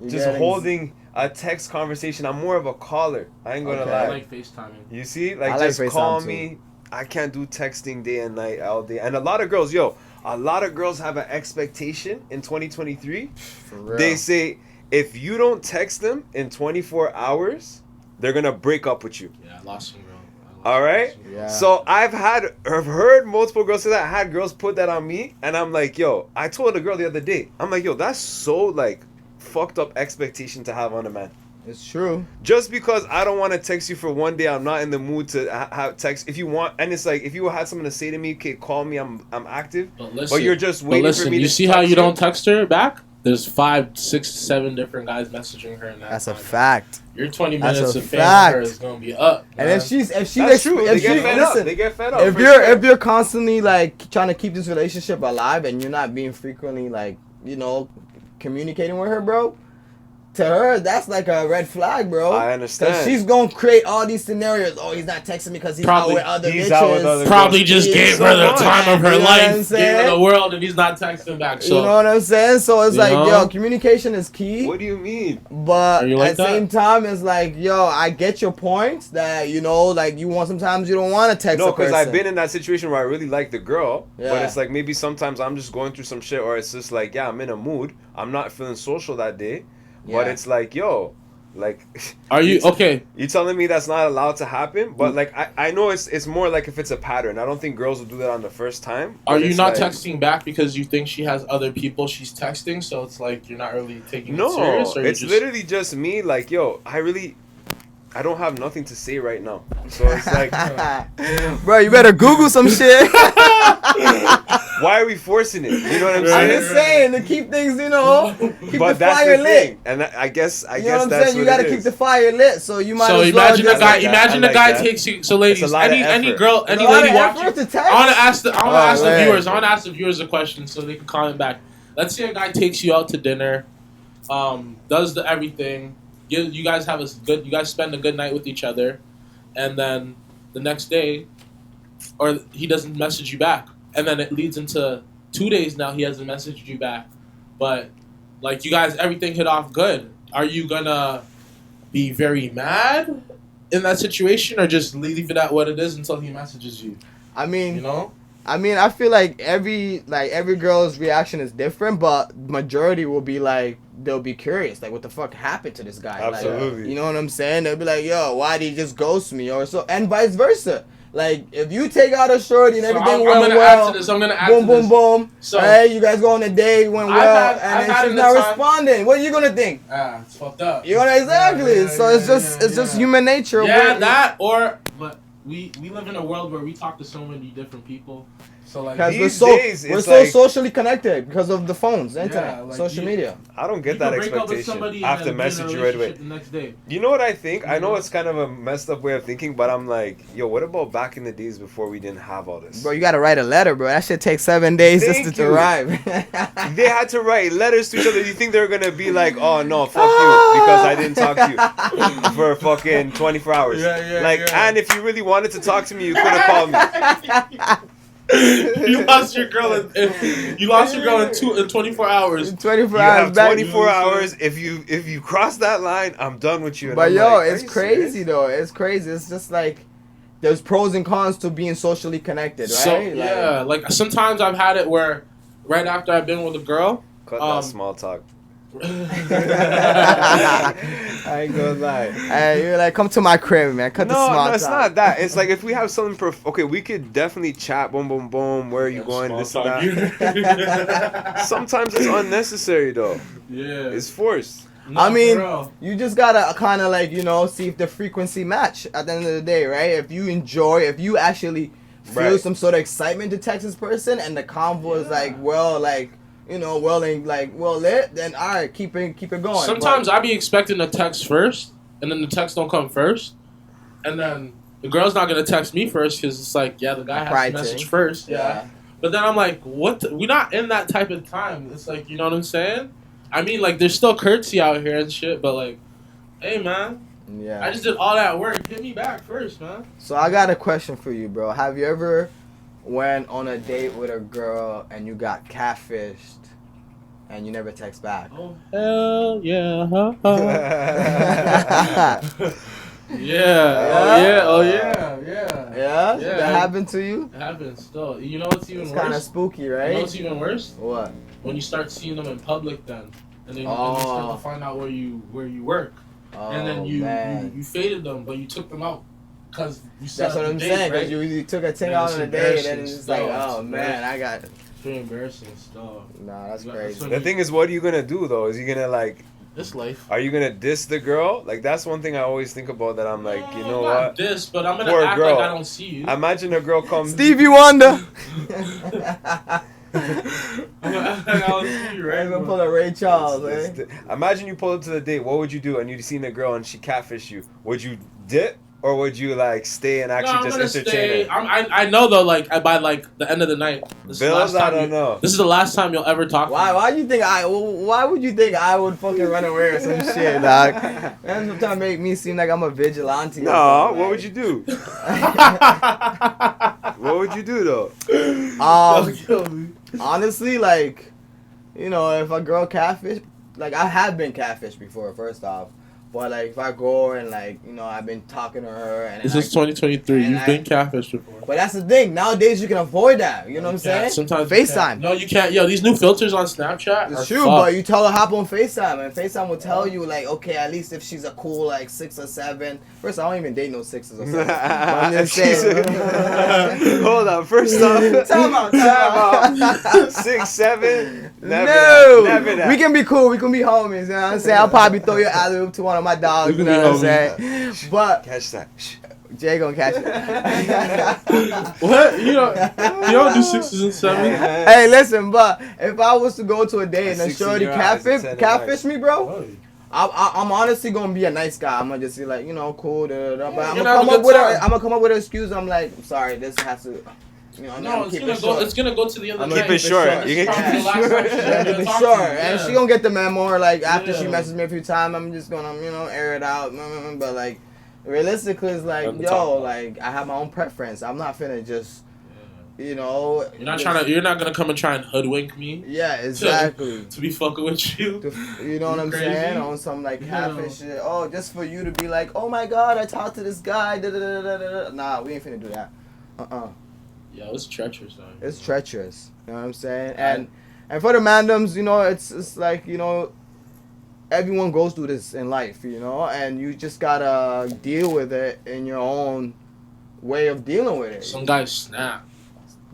just holding a text conversation. I'm more of a caller. I ain't gonna lie. I like FaceTiming. You see? Like just FaceTime call too. me. I can't do texting day and night all day. And a lot of girls have an expectation in 2023. For real. They say if you don't text them in 24 hours, they're gonna break up with you. Yeah, I lost some girl. All right? Yeah. So I've heard multiple girls say that. I had girls put that on me. And I'm like, yo, I told a girl the other day. I'm like, yo, that's so like fucked up expectation to have on a man. It's true. Just because I don't want to text you for one day, I'm not in the mood to have text. If you want, and it's like if you had something to say to me, okay, call me. I'm active. But you're just waiting for me to. You see how you don't text her back? There's 5, 6, 7 different guys messaging her. That's a fact. Your 20 minutes of fame with her is gonna be up. Man. And if she that's true. They get fed up. If you're constantly like trying to keep this relationship alive and you're not being frequently like communicating with her, bro, to her, that's like a red flag, bro. I understand. Because she's gonna create all these scenarios. Oh, he's not texting me because he's Probably- out with other he's bitches. out with other Probably girls. just He gave is her so the much. time of her You know what I'm life, saying? gave her the world, and he's not texting back. So You know what I'm saying? So it's You like, know? yo, communication is key. What do you mean? But Are you like at the that? same time, it's like, yo, I get your point that, you know, like you want, sometimes you don't want to text No, a person. because I've been in that situation where I really like the girl, but Yeah. it's like maybe sometimes I'm just going through some shit, or it's just like, yeah, I'm in a mood. I'm not feeling social that day, but Yeah. it's like, yo, like, are you okay? you telling me that's not allowed to happen? But like, I know it's more like if it's a pattern. I don't think girls will do that on the first time. Are but you it's not like, texting back because you think she has other people she's texting? So it's like you're not really taking it No, serious, or it's just, literally just me. Like, yo, I don't have nothing to say right now. So it's like, Bro, you better Google some shit. why are we forcing it? You know what I'm I'm saying? just saying to keep things, you know, keep But the that's fire the lit. thing, and I guess You know what that's I'm saying? You what gotta it keep is. the fire lit, so you might So as well imagine just a guy. like that. Imagine I a like guy that. takes you. So ladies, It's a lot of any effort. girl, It's any a lot lady of watching. effort to text. I want to ask the. I want to ask the man. viewers. I want to ask the viewers a question so they can comment back. Let's say a guy takes you out to dinner, does the everything. You guys have a good. You guys spend a good night with each other, and then the next day, or he doesn't message you back, and then it leads into 2 days now he hasn't messaged you back, but like you guys everything hit off good. Are you gonna be very mad in that situation, or just leave it at what it is until he messages you? I mean, You know? I feel like every girl's reaction is different, but majority will be like, they'll be curious, like what the fuck happened to this guy? Absolutely. Like, you know what I'm saying? They'll be like, yo, why did he just ghost me, or so, and vice versa. Like if you take out a shorty and So everything I'm went gonna well, add to this. I'm gonna add boom, to boom, this. boom. So- Hey, you guys go on a date, went I've well, had- I've and had then she's in not the time- responding. What are you gonna think? It's fucked up. You know exactly. Yeah, So it's just human nature. Yeah, We're- that or but we live in a world where we talk to so many different people. So like Because These we're days, we're it's so like- socially connected because of the phones, the internet, Yeah, like social media. I don't get you that could break up with somebody expectation. I have and to then be in a message you right away. relationship the next day. You know what I think? I know know? it's kind of a messed up way of thinking, but I'm like, yo, what about back in the days before we didn't have all this? Bro, you gotta write a letter, bro. That shit takes 7 days Thank just to you. arrive. They had to write letters to each other. You think they're gonna be like, oh no, fuck you, because I didn't talk to you for fucking 24 hours. Yeah, like, yeah. and if you really wanted to talk to me, you could have called me. You lost your girl in 24 hours. 24 You hours have back. 24 hours. If you cross that line, I'm done with you. And But I'm yo, like, are it's you crazy serious? though. It's crazy. It's just like there's pros and cons to being socially connected, right? So yeah, like sometimes I've had it where right after I've been with a girl, Cut that small talk. I ain't gonna lie. Hey, you're like, come to my crib, man. Cut the small No, it's talk. not that. It's like if we have something okay, we could definitely chat. Boom, boom, boom. Where are you going? This and that. Sometimes it's unnecessary though. Yeah, It's forced. No, I mean, for real. you just gotta kind of like, you know, see if the frequency match at the end of the day, right? If you enjoy, if you actually feel Right. some sort of excitement to text this person and the convo is like, well, like, you know, well and like well lit, then all right, keep it going. Sometimes I be expecting a text first, and then the text don't come first, and then the girl's not gonna text me first because it's like, yeah, the guy has Pride to message thing. first, But, yeah. But then I'm like, what? We're not in that type of time. It's like, you know what I'm saying? I mean, like, there's still courtesy out here and shit, but like, hey, man, yeah. I just did all that work. Hit me back first, man. So I got a question for you, bro. Have you ever went on a date with a girl and you got catfished and you never text back? Oh hell yeah! Oh yeah! Yeah? Yeah. That happened to you? It happens still. You know what's even It's worse? kind of spooky, You know right? what's even worse? What? When you start seeing them in public, then, and then you Oh. start to find out where you work, and then you faded them, but you took them out because you set That's up what the I'm date, saying, because right? you took a thing Man, out it's on a day, and then embarrassing it's just like, stuff, oh man, I got. It's pretty embarrassing stuff. Nah, that's Yeah, crazy. The thing is, what are you gonna do though? Is you gonna like? It's life. Are you gonna diss the girl? Like that's one thing I always think about. That I'm like, you know Not what? this, but I'm gonna Poor act girl. like I don't see you. Imagine a girl comes. Stevie Wonder. I'm gonna act like I don't see you, Right, right? I'm gonna pull a Ray Charles, eh? Imagine you pull up to the date. What would you do? And you'd seen a girl and she catfished you. Would you dip or would you like stay and No, actually I'm just gonna entertain stay. her? I know though. Like by like the end of the night, this is the Bills, last I time don't know. This is the last time you'll ever talk. Why? To me. Why you think I? Why would you think I would fucking run away or some shit, dog? Man, sometimes trying to make me seem like I'm a vigilante. No, what would you do? What would you do though? Honestly, like, you know, if a girl catfish, like I have been catfished before. First off, but like if I go and like, you know, I've been talking to her and This is 2023. and You've been catfished before. But that's the thing. Nowadays you can avoid that. You know what I'm saying? Sometimes FaceTime. No, you can't. Yo, these new filters on Snapchat. It's are true, fucked. but you tell her hop on FaceTime, and FaceTime will tell you like, okay, at least if she's a cool like 6 or 7. First, I don't even date no 6s or 7s. I'm just saying. Hold on. First off, Time out. 6, 7. Never. No, Never that. we can be cool. We can be homies. You know what I'm saying? I'll probably throw your alley oop to one of my dogs. You know what I'm saying? But Catch that. Jay gonna catch it. What? You don't do 6s and 7s. Hey, listen, but if I was to go to a date and a 16 shorty your eyes and 10 catfish me, bro, Oh, I'm honestly gonna be a nice guy. I'm gonna just be like, you know, cool, but I'm you're gonna gonna have come a up good with time. I'm gonna come up with an excuse. I'm like, I'm sorry, this has to, you know, No, keep it's gonna go to the end of the Keep night. it short. This You is can probably keep the last time she's Yeah, gonna keep it talk to short, you. and Yeah. she gonna get the memo. Or like after she Yeah. messages me a few times, I'm just gonna, you know, air it out. But like, realistically, it's like, Let me yo, talk. like I have my own preference. I'm not finna just, you know. You're not gonna come and try and hoodwink me Yeah, exactly. to be fucking with you. You know what I'm crazy? saying? On some like Yeah. catfish shit. Oh, just for you to be like, oh my god, I talked to this guy. Da, da, da, da, da, da. Nah, we ain't finna do that. Yo, it's treacherous, man. It's treacherous. You know what I'm saying? And for the mandoms, you know, it's like, you know, everyone goes through this in life, you know, and you just gotta deal with it in your own way of dealing with it. Some guys snap.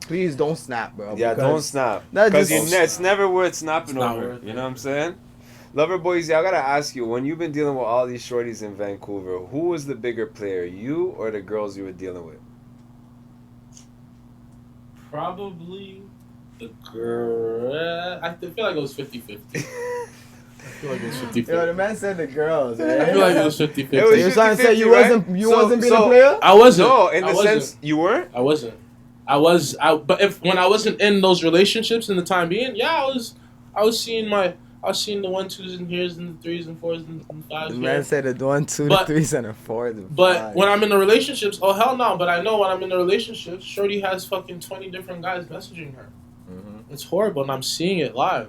Please don't snap, bro. Yeah, because don't snap. that Because just- it's never worth snapping It's not over. worth You it. know what I'm saying? Loverboy Eazy, I gotta ask you, when you've been dealing with all these shorties in Vancouver, who was the bigger player, you or the girls you were dealing with? Probably the girl. I feel like it was 50-50. I feel like it was 50-50. Yo, the man said the girls, I man. feel like it was 50-50. It was You're trying to say you 50-50, right? wasn't being So- a player? I wasn't. No, in I the wasn't. sense, you weren't? I wasn't. But when I wasn't in those relationships in the time being, yeah, I was seeing the 1, 2s and here's and the 3s and 4s and 5s. The here. man said the 1, 2, But- the 3s, and the 4s. And But 5s. when I'm in the relationships, oh hell no. But I know when I'm in the relationships, Shorty has fucking 20 different guys messaging her. Mhm. It's horrible, and I'm seeing it live.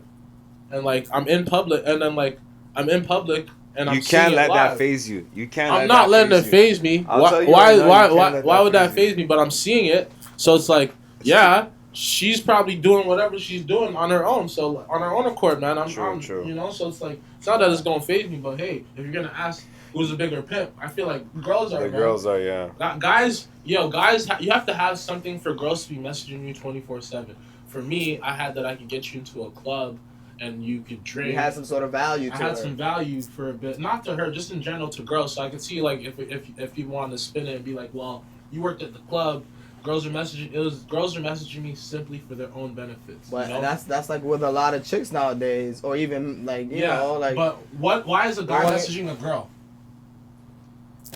And like I'm in public, and then like I'm in public, and I'm You seeing can't it let live. that phase you. You can't. I'm let not that letting it you. phase me. I'll Why? tell you Why? right now, you Why? can't Why, let why that would that phase you. phase me? But I'm seeing it, so it's like, yeah, she's probably doing whatever she's doing on her own. So on her own accord, man. I'm True. You know, so it's like it's not that it's gonna phase me, but hey, if you're gonna ask who's a bigger pimp, I feel like girls are. The man. girls are, yeah. Guys, you have to have something for girls to be messaging you 24/7. For me, I had that I could get you into a club and you could drink. You had some sort of value to I had her. some value for a bit, not to her, just in general to girls. So I could see like if you wanted to spin it and be like, well, you worked at the club. Girls are messaging me simply for their own benefits. But you know? that's like with a lot of chicks nowadays, or even like you know, like. But why is a guy Why- messaging a girl?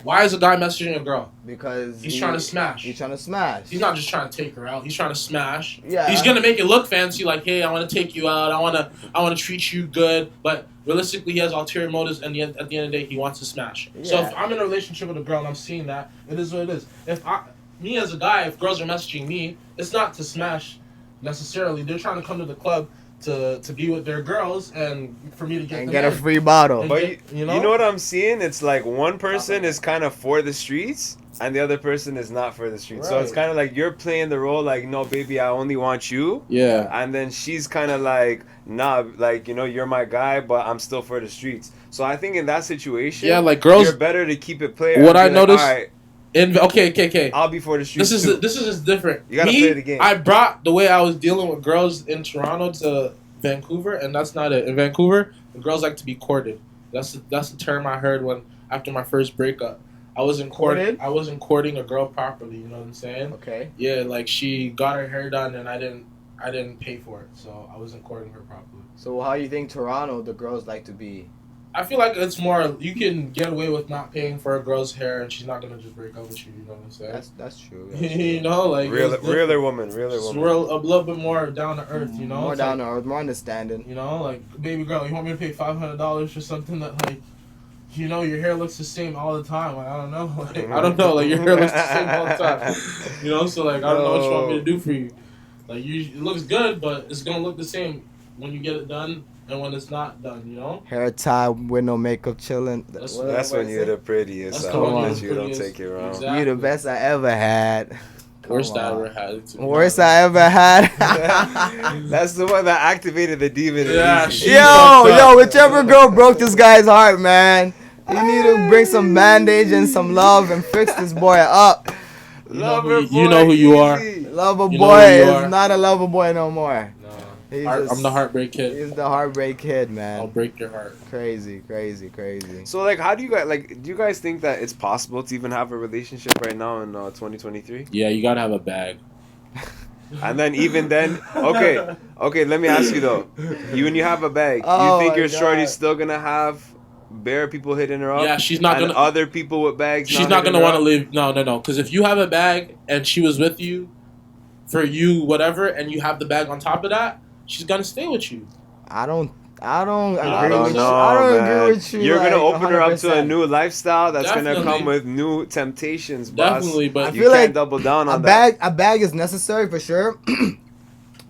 Why is a guy messaging a girl? Because He's trying to smash. He's trying to smash. He's not just trying to take her out. He's trying to smash. Yeah. He's gonna make it look fancy, like, hey, I want to take you out. I want to treat you good. But realistically, he has ulterior motives, and at the end of the day, he wants to smash. So Yeah. if I'm in a relationship with a girl and I'm seeing that, it is what it is. Me as a guy, if girls are messaging me, it's not to smash necessarily. They're trying to come to the club to be with their girls and for me to get and them get a in. free bottle. And But get- you know what I'm seeing? It's like one person is kind of for the streets and the other person is not for the streets. So it's Right. kind of like you're playing the role like, no, baby, I only want you. Yeah. And then she's kind of like, nah, like, you know, you're my guy, but I'm still for the streets. So I think in that situation, Yeah, like girls. you're better to keep it player. What and I be like, noticed- all right, Okay. I'll be for the streets This too. is just different. You gotta Me, play the game. I brought the way I was dealing with girls in Toronto to Vancouver, and that's not it. In Vancouver, the girls like to be courted. That's the term I heard when after my first breakup. I wasn't Courted? I wasn't courting a girl properly. You know what I'm saying? Okay. Yeah, like she got her hair done, and I didn't pay for it, so I wasn't courting her properly. So how you think Toronto the girls like to be I feel like it's more you can get away with not paying for a girl's hair, and she's not gonna just break up with you. You know what I'm saying? That's true. You know, like realer woman. Just real, a little bit more down to earth. You know, More It's down like, to earth, more understanding. you know, like baby girl, you want me to pay $500 for something that like. You know, your hair looks the same all the time. Like, I don't know. Like, I don't know. Like, your hair looks the same all the time. You know, so, like, I don't know what you want me to do for you. Like, it looks good, but it's going to look the same when you get it done and when it's not done, you know? Hair tie with no makeup chilling. That's when you're the prettiest. That's I the hope one that you don't take it wrong. Exactly. You the best I ever had. Worst I ever had. Worst I ever had. That's the one that activated the demon. Yeah, Yo, whichever girl broke this guy's heart, man. You need to bring some bandage and some love and fix this boy up. You know who you are. Loverboy is not a lover boy no more. No. I'm the heartbreak kid. He's the heartbreak kid, man. I'll break your heart. Crazy. So, like, how do you guys think that it's possible to even have a relationship right now in 2023? Yeah, you gotta have a bag. And then even then, okay, let me ask you though. When you have a bag, you think your shorty's still gonna have bare people hitting her up? Yeah, she's not and gonna. Other people with bags. She's not gonna want to live. No. Because if you have a bag and she was with you, for you whatever, and you have the bag on top of that, she's gonna stay with you. I don't I agree don't with you. know, I don't man. agree with you. You're like, gonna open her up to a 100%. new lifestyle that's Definitely. gonna come with new temptations, boss. Definitely, but you feel can't like double down on that. A bag is necessary for sure.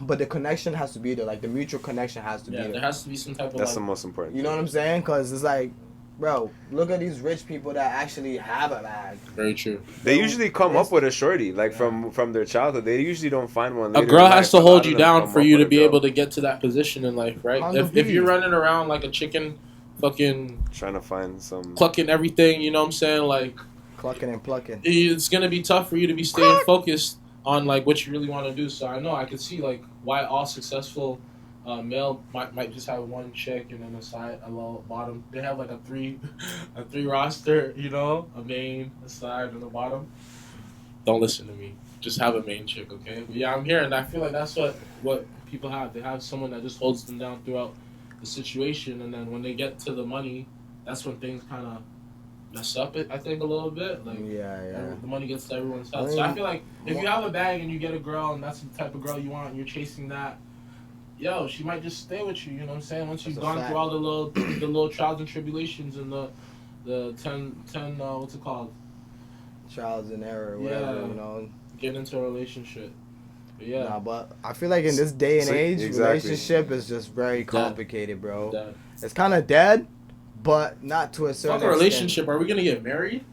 But the connection has to be there. Like, the mutual connection has to be there. There has to be some type of. That's the most important. You know what I'm saying? Because it's like, bro, look at these rich people that actually have a bag. Very true. They usually come up with a shorty, like from their childhood. They usually don't find one. A girl has to hold you down for you to be able to get to that position in life, right? If you're running around like a chicken, fucking trying to find some clucking everything, you know what I'm saying? Like clucking and plucking. It's gonna be tough for you to be staying focused on like what you really want to do. So I could see like why all successful male might just have one chick and then a side, a low bottom. They have like a three roster, you know, a main, a side, and a bottom. Don't listen to me. Just have a main chick, okay? But yeah, I'm here, and I feel like that's what people have. They have someone that just holds them down throughout the situation, and then when they get to the money, that's when things kind of mess up. I think a little bit. Like the money gets to everyone's house. So I feel like if you have a bag and you get a girl, and that's the type of girl you want, and you're chasing that. Yo, she might just stay with you. You know what I'm saying? Once you've gone through all the little trials and tribulations and the 10 what's it called? Trials and error, whatever, you know. Get into a relationship. But yeah. Nah, but I feel like in this day and age, relationship is just very complicated, bro. Dead. It's kind of dead, but not to a certain extent. Fuck a relationship. Are we gonna get married?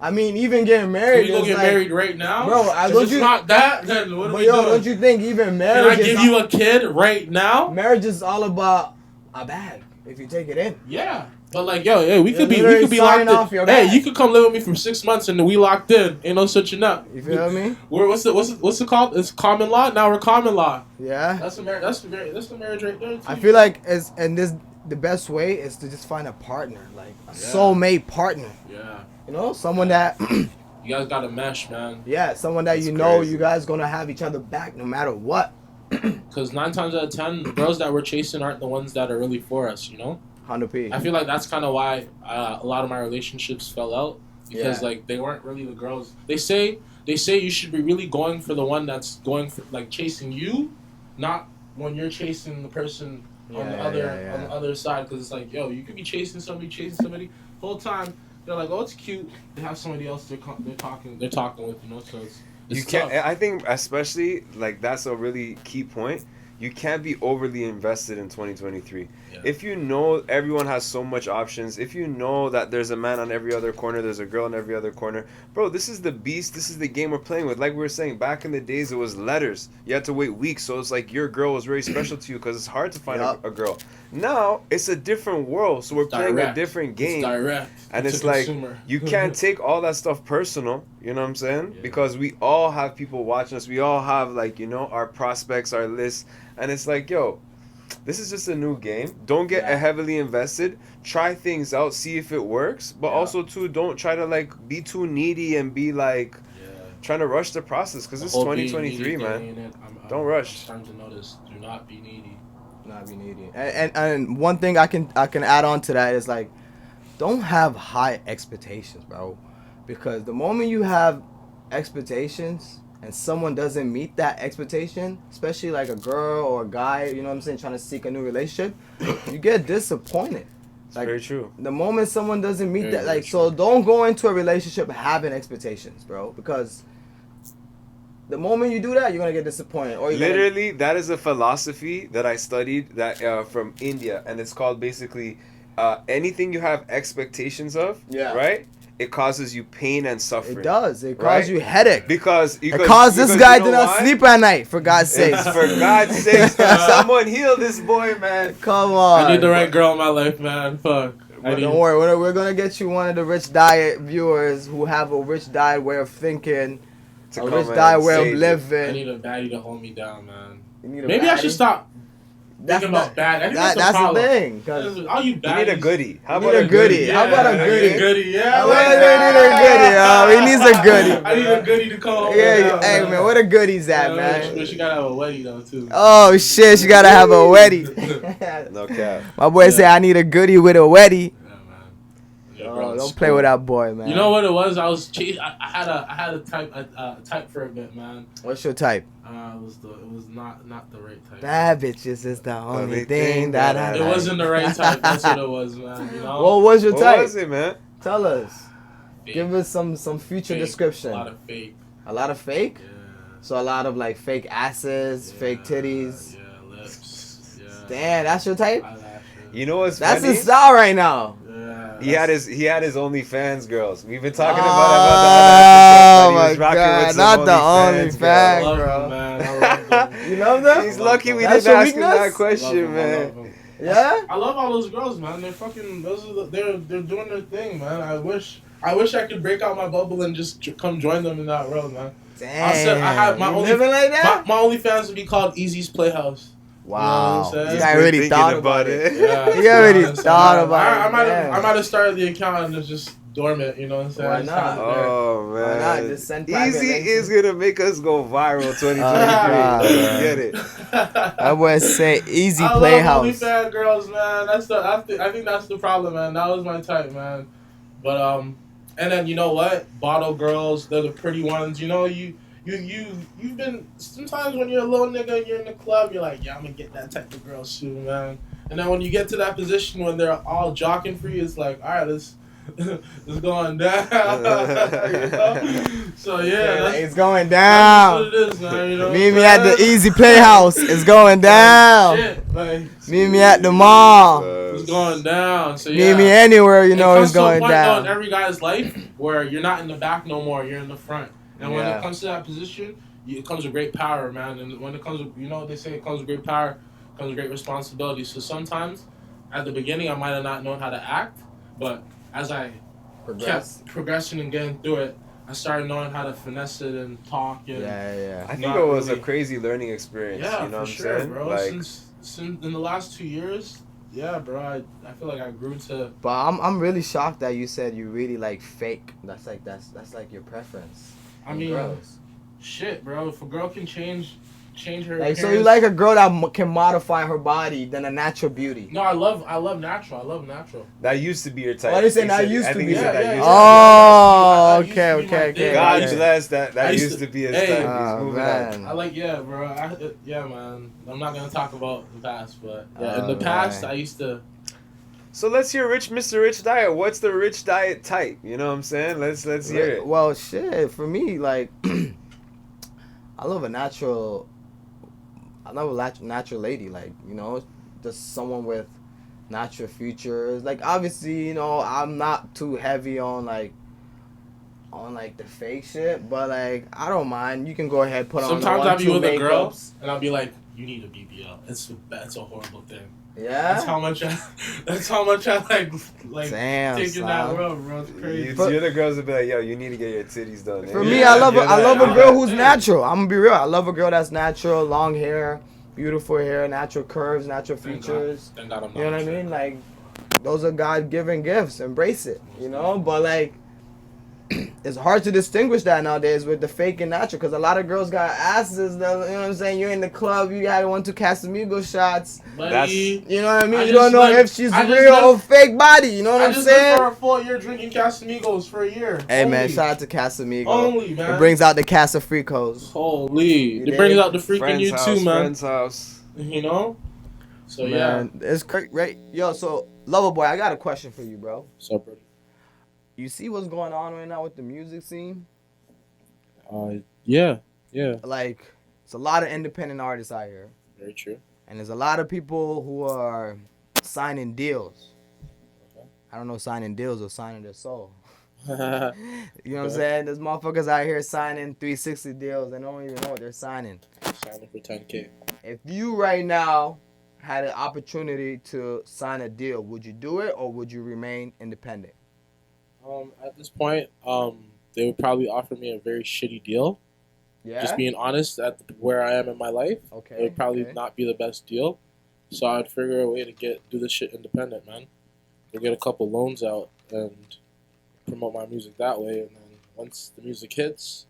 I mean, even getting married. Can we go get married right now? Bro, if it's not that, then what are we doing? Don't you think even marriage? Can I give you a kid right now? Marriage is all about a bag. If you take it in. Yeah. But like, yo, we could be locked in. Hey, you could come live with me for 6 months and we locked in. Ain't no switching up. You feel me? What's it called? It's common law. Now we're common law. Yeah. That's the marriage. That's the marriage right there. Too. I feel like the best way is to just find a partner, like a soulmate partner. Yeah. You know, someone that. You guys gotta mesh, man. Yeah, someone that you guys gonna have each other back no matter what. Because 9 times out of 10, the girls that we're chasing aren't the ones that are really for us, you know? 100p. I feel like that's kind of why a lot of my relationships fell out. Because, like, they weren't really the girls. They say you should be really going for the one that's going for, like, chasing you, not when you're chasing the person on the other side. Because it's like, yo, you could be chasing somebody, whole time. They're like, oh, it's cute. They have somebody else they're talking with, you know. So it's you can't. Tough. I think especially like that's a really key point. You can't be overly invested in 2023. Yeah. If you know everyone has so much options, if you know that there's a man on every other corner, there's a girl on every other corner, bro, this is the beast. This is the game we're playing with. Like we were saying, back in the days, it was letters. You had to wait weeks, so it's like your girl was very special to you because it's hard to find a girl. Now it's a different world, so we're playing a different game. It's direct. And it's like you can't take all that stuff personal. You know what I'm saying? Yeah. Because we all have people watching us. We all have like our prospects, our lists. And it's like, yo, this is just a new game. Don't get heavily invested. Try things out, see if it works. But also, too, don't try to, like, be too needy and be, like, trying to rush the process. Because it's 2023, man. Don't rush. It's time to notice. Do not be needy. Not be needy. And one thing I can add on to that is like, don't have high expectations, bro, because the moment you have expectations and someone doesn't meet that expectation, especially like a girl or a guy, you know what I'm saying, trying to seek a new relationship, you get disappointed. It's Like, very true. the moment someone doesn't meet Very, that, very like, so true. don't go into a relationship having expectations, bro, because the moment you do that, you're gonna get disappointed. Or you're Literally, that is a philosophy that I studied that from India, and it's called basically anything you have expectations of, Yeah. right? It causes you pain and suffering. it does. It Right? causes you headache. Because It caused this guy you know to not why? sleep at night. For God's sake. It's for God's sake, someone heal this boy, man. Come on. I need the right girl in my life, man. Fuck. I need- Don't worry, we're gonna get you one of the Rich Diet viewers who have a Rich Diet way of thinking, To a come Rich and Diet way save of you. living. I need a baddie to hold me down, man. You need a Maybe I baddie. should stop That's thinking about bad. I think that's that's the problem. the thing. 'Cause All you You baddies. need a goodie. How You about need a goodie. How about a I need goodie? a goodie. Yeah, I Oh, like we that. need a goodie. Oh, he needs a goodie. I need a goodie to call. Yeah, hey man, where the goodies at, man? But she gotta have a wedding though too. Oh shit, she gotta have a wedding. No cap. My boy said I need a goodie with a wedding. Yeah, man. Yeah, Oh, bro, don't it's play cool. with that boy, man. You know what it was? I was I had a type for a bit, man. What's your type? It was not the right type. Bad bitches is the only thing that I It like. wasn't the right type. That's what it was, man. You know. What was your What type? was it, man? Tell us. Fake. Give us some future Fake. description. A lot of fake. A lot of fake? Yeah. So a lot of like fake asses, fake titties. Yeah, lips. Yeah. Damn, that's your type? Eyelashes. You know what's That's funny? his style right now. Yeah. He had his OnlyFans girls. We've been talking Oh about the other episode, but my he was rocking God, with not some the OnlyFans OnlyFans. I girls. love bro. them, man. I love them. You love them? He's lucky we That's didn't your ask him weakness? that question, I love man. them. Yeah? I love all those girls, man. They're fucking. They're doing their thing, man. I wish I could break out my bubble and just come join them in that world, man. Damn. I said I had my You only living like that? my OnlyFans would be called Easy's Playhouse. Wow. You know what I'm saying? This guy already Thinking thought about it. Yeah, He already so thought about it, I might man. have started the account and it's just dormant. You know what I'm saying? Why Just not? have it there. Oh Why not? man, Just send private Easy links. is gonna make us go viral 2023. God, Let's man. get it. I would say Easy I Playhouse. love OnlyFans girls, man. I think that's the problem, man. That was my type, man. But and then you know what? Bottle girls, they're the pretty ones. You know, you've been sometimes when you're a little nigga and you're in the club, you're like, yeah, I'm gonna get that type of girl soon, man. And then when you get to that position when they're all jocking for you, it's like, all right, let's going down. You know? So yeah, It's going that's down. what it is, man. You know Meet what me I'm at the saying? Easy Playhouse. It's going down. Shit, like, Meet me at the mall. it's going down. So yeah. Meet me anywhere you know It it's comes to a going point, though, in down. every guy's life where you're not in the back no more, you're in the front. And when Yeah. it comes to that position, it comes with great power, man. And when it comes with, you know what they say, it comes with great power, it comes with great responsibility. So sometimes, at the beginning, I might have not known how to act, but as I kept progressing and getting through it, I started knowing how to finesse it and talk. And Yeah. I think Not it was really. a crazy learning experience. Yeah, you know for what I'm sure, saying? bro. Like, Since in the last 2 years, yeah, bro, I feel like I grew to. But I'm really shocked that you said you really like fake. That's like your preference. I in mean, girls. shit, bro. If a girl can change her. Like, so appearance- you like a girl that can modify her body than a natural beauty. No, I love natural. I love natural. that used to be your type. Why do you say He that said- used I to think be? he said that Yeah, used yeah. to Oh, That used to okay, be my okay, thing. okay. God yeah. bless that. That I used used to- to be his hey. type. He's Oh, moving on. man. I like, yeah, bro. Yeah, man. I'm not gonna talk about the past, but yeah, in Oh, the past, man. I used to. So let's hear Mr. Rich Diet. What's the Rich Diet type? You know what I'm saying? Let's hear it. Well, shit. For me, like, I love a natural lady. Like, you know, just someone with natural features. Like, obviously, you know, I'm not too heavy on like the fake shit, but like, I don't mind. You can go ahead put Sometimes on the I'll be with a girl, makeups. and I'll be like, "You need a BBL. It's a horrible thing." Yeah. That's how much I like Damn, taking son. that road, bro. It's crazy. You're the girls that be like, yo, you need to get your titties done. For eh? me, Yeah, I love You're a that- girl you're who's Yeah. natural. I'm gonna be real. I love a girl that's natural, long hair, beautiful hair, natural curves, natural Thank features. Thank God I'm not You know what I sure. mean? Like, those are God-given gifts. Embrace it. You know, but like, it's hard to distinguish that nowadays with the fake and natural, because a lot of girls got asses that, you know what I'm saying, you're in the club, you got 1-2 Casamigos shots, Buddy, you know what I mean, I you don't just know live- if she's I just real live- or fake body, you know what I I'm just lived for saying? a full year drinking Casamigos for a year. Hey Only. man, shout out to Casamigo. Only, man. It brings out the Casa Fricos. Holy, You it dig? brings out the freak in Friend's you house, too, man. friend's house. You know. So Man, it's crazy, right? Yo, so Loverboy, I got a question for you, bro. What's up, brother? You see what's going on right now with the music scene? Yeah. Like, it's a lot of independent artists out here. Very true. And there's a lot of people who are signing deals. Okay. I don't know, signing deals or signing their soul. You know what I'm Okay. saying? There's motherfuckers out here signing 360 deals. They don't even know what they're signing. Signing for 10K. If you right now had an opportunity to sign a deal, would you do it or would you remain independent? At this point, they would probably offer me a very shitty deal. Yeah. Just being honest, where I am in my life, Okay. it would probably okay. not be the best deal. So I'd figure a way to do this shit independent, man. Go get a couple loans out and promote my music that way, and then once the music hits,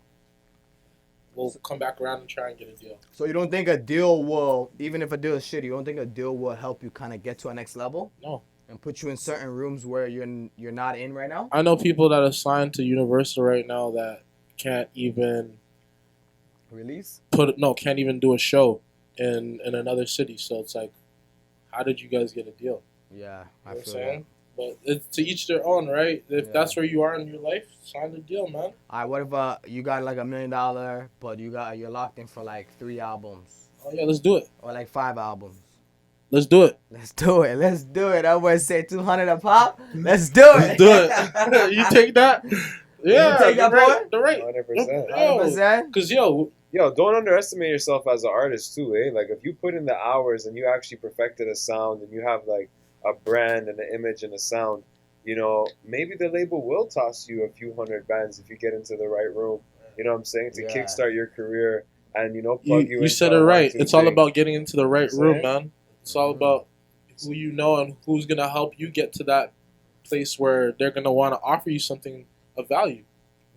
we'll come back around and try and get a deal. So you don't think a deal will, even if a deal is shitty, you don't think a deal will help you kind of get to a next level? No. And put you in certain rooms where you're not in right now? I know people that are signed to Universal right now that can't even Release? can't even do a show in another city. So it's like, how did you guys get a deal? Yeah, You I know what I'm feel saying? that. But it's to each their own, right? If Yeah. that's where you are in your life, sign the deal, man. All right, what if you got like $1 million, but you're locked in for like 3 albums Oh yeah, let's do it. or like 5 albums? Let's do it. Let's do it. Let's do it. I would say 200 a pop. Let's do it. Let's do it. You take that? Yeah, take that, boy? the rate. 100%. 100%. Cause yo, Don't underestimate yourself as an artist too, eh? Like if you put in the hours and you actually perfected a sound and you have like a brand and an image and a sound, you know, maybe the label will toss you a few hundred bands if you get into the right room. You know what I'm saying? To Yeah. kickstart your career and plug you you into said a it right. 1-2 It's all thing. about getting into the right You know what I'm room, man. It's all about who you know and who's gonna help you get to that place where they're gonna want to offer you something of value.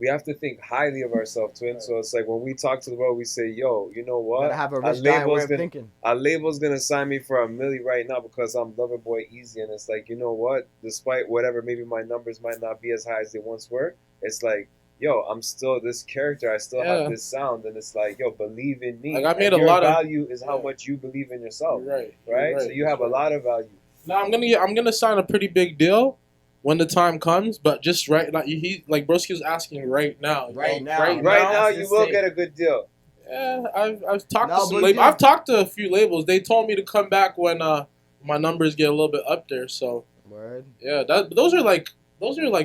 We have to think highly of ourselves, twin. So it's like when we talk to the world, we say, "Yo, you know what? Gotta have a rich guy way of gonna, thinking. a label's gonna sign me for $1 million right now because I'm Loverboy Eazy." And it's like, you know what? Despite whatever, maybe my numbers might not be as high as they once were. It's like, yo, I'm still this character. I still have this sound, and it's like, yo, believe in me. Like I made and a lot your of value is how much you believe in yourself, You're right. right? You're So you have a lot of value. Now I'm gonna sign a pretty big deal when the time comes, but just right like like Broski was asking right now. you Right know? now. Right now, that's you the will state. get a good deal. Yeah, I've talked No, to some but labels. you- I've talked to a few labels. They told me to come back when my numbers get a little bit up there. So Word. yeah, those are like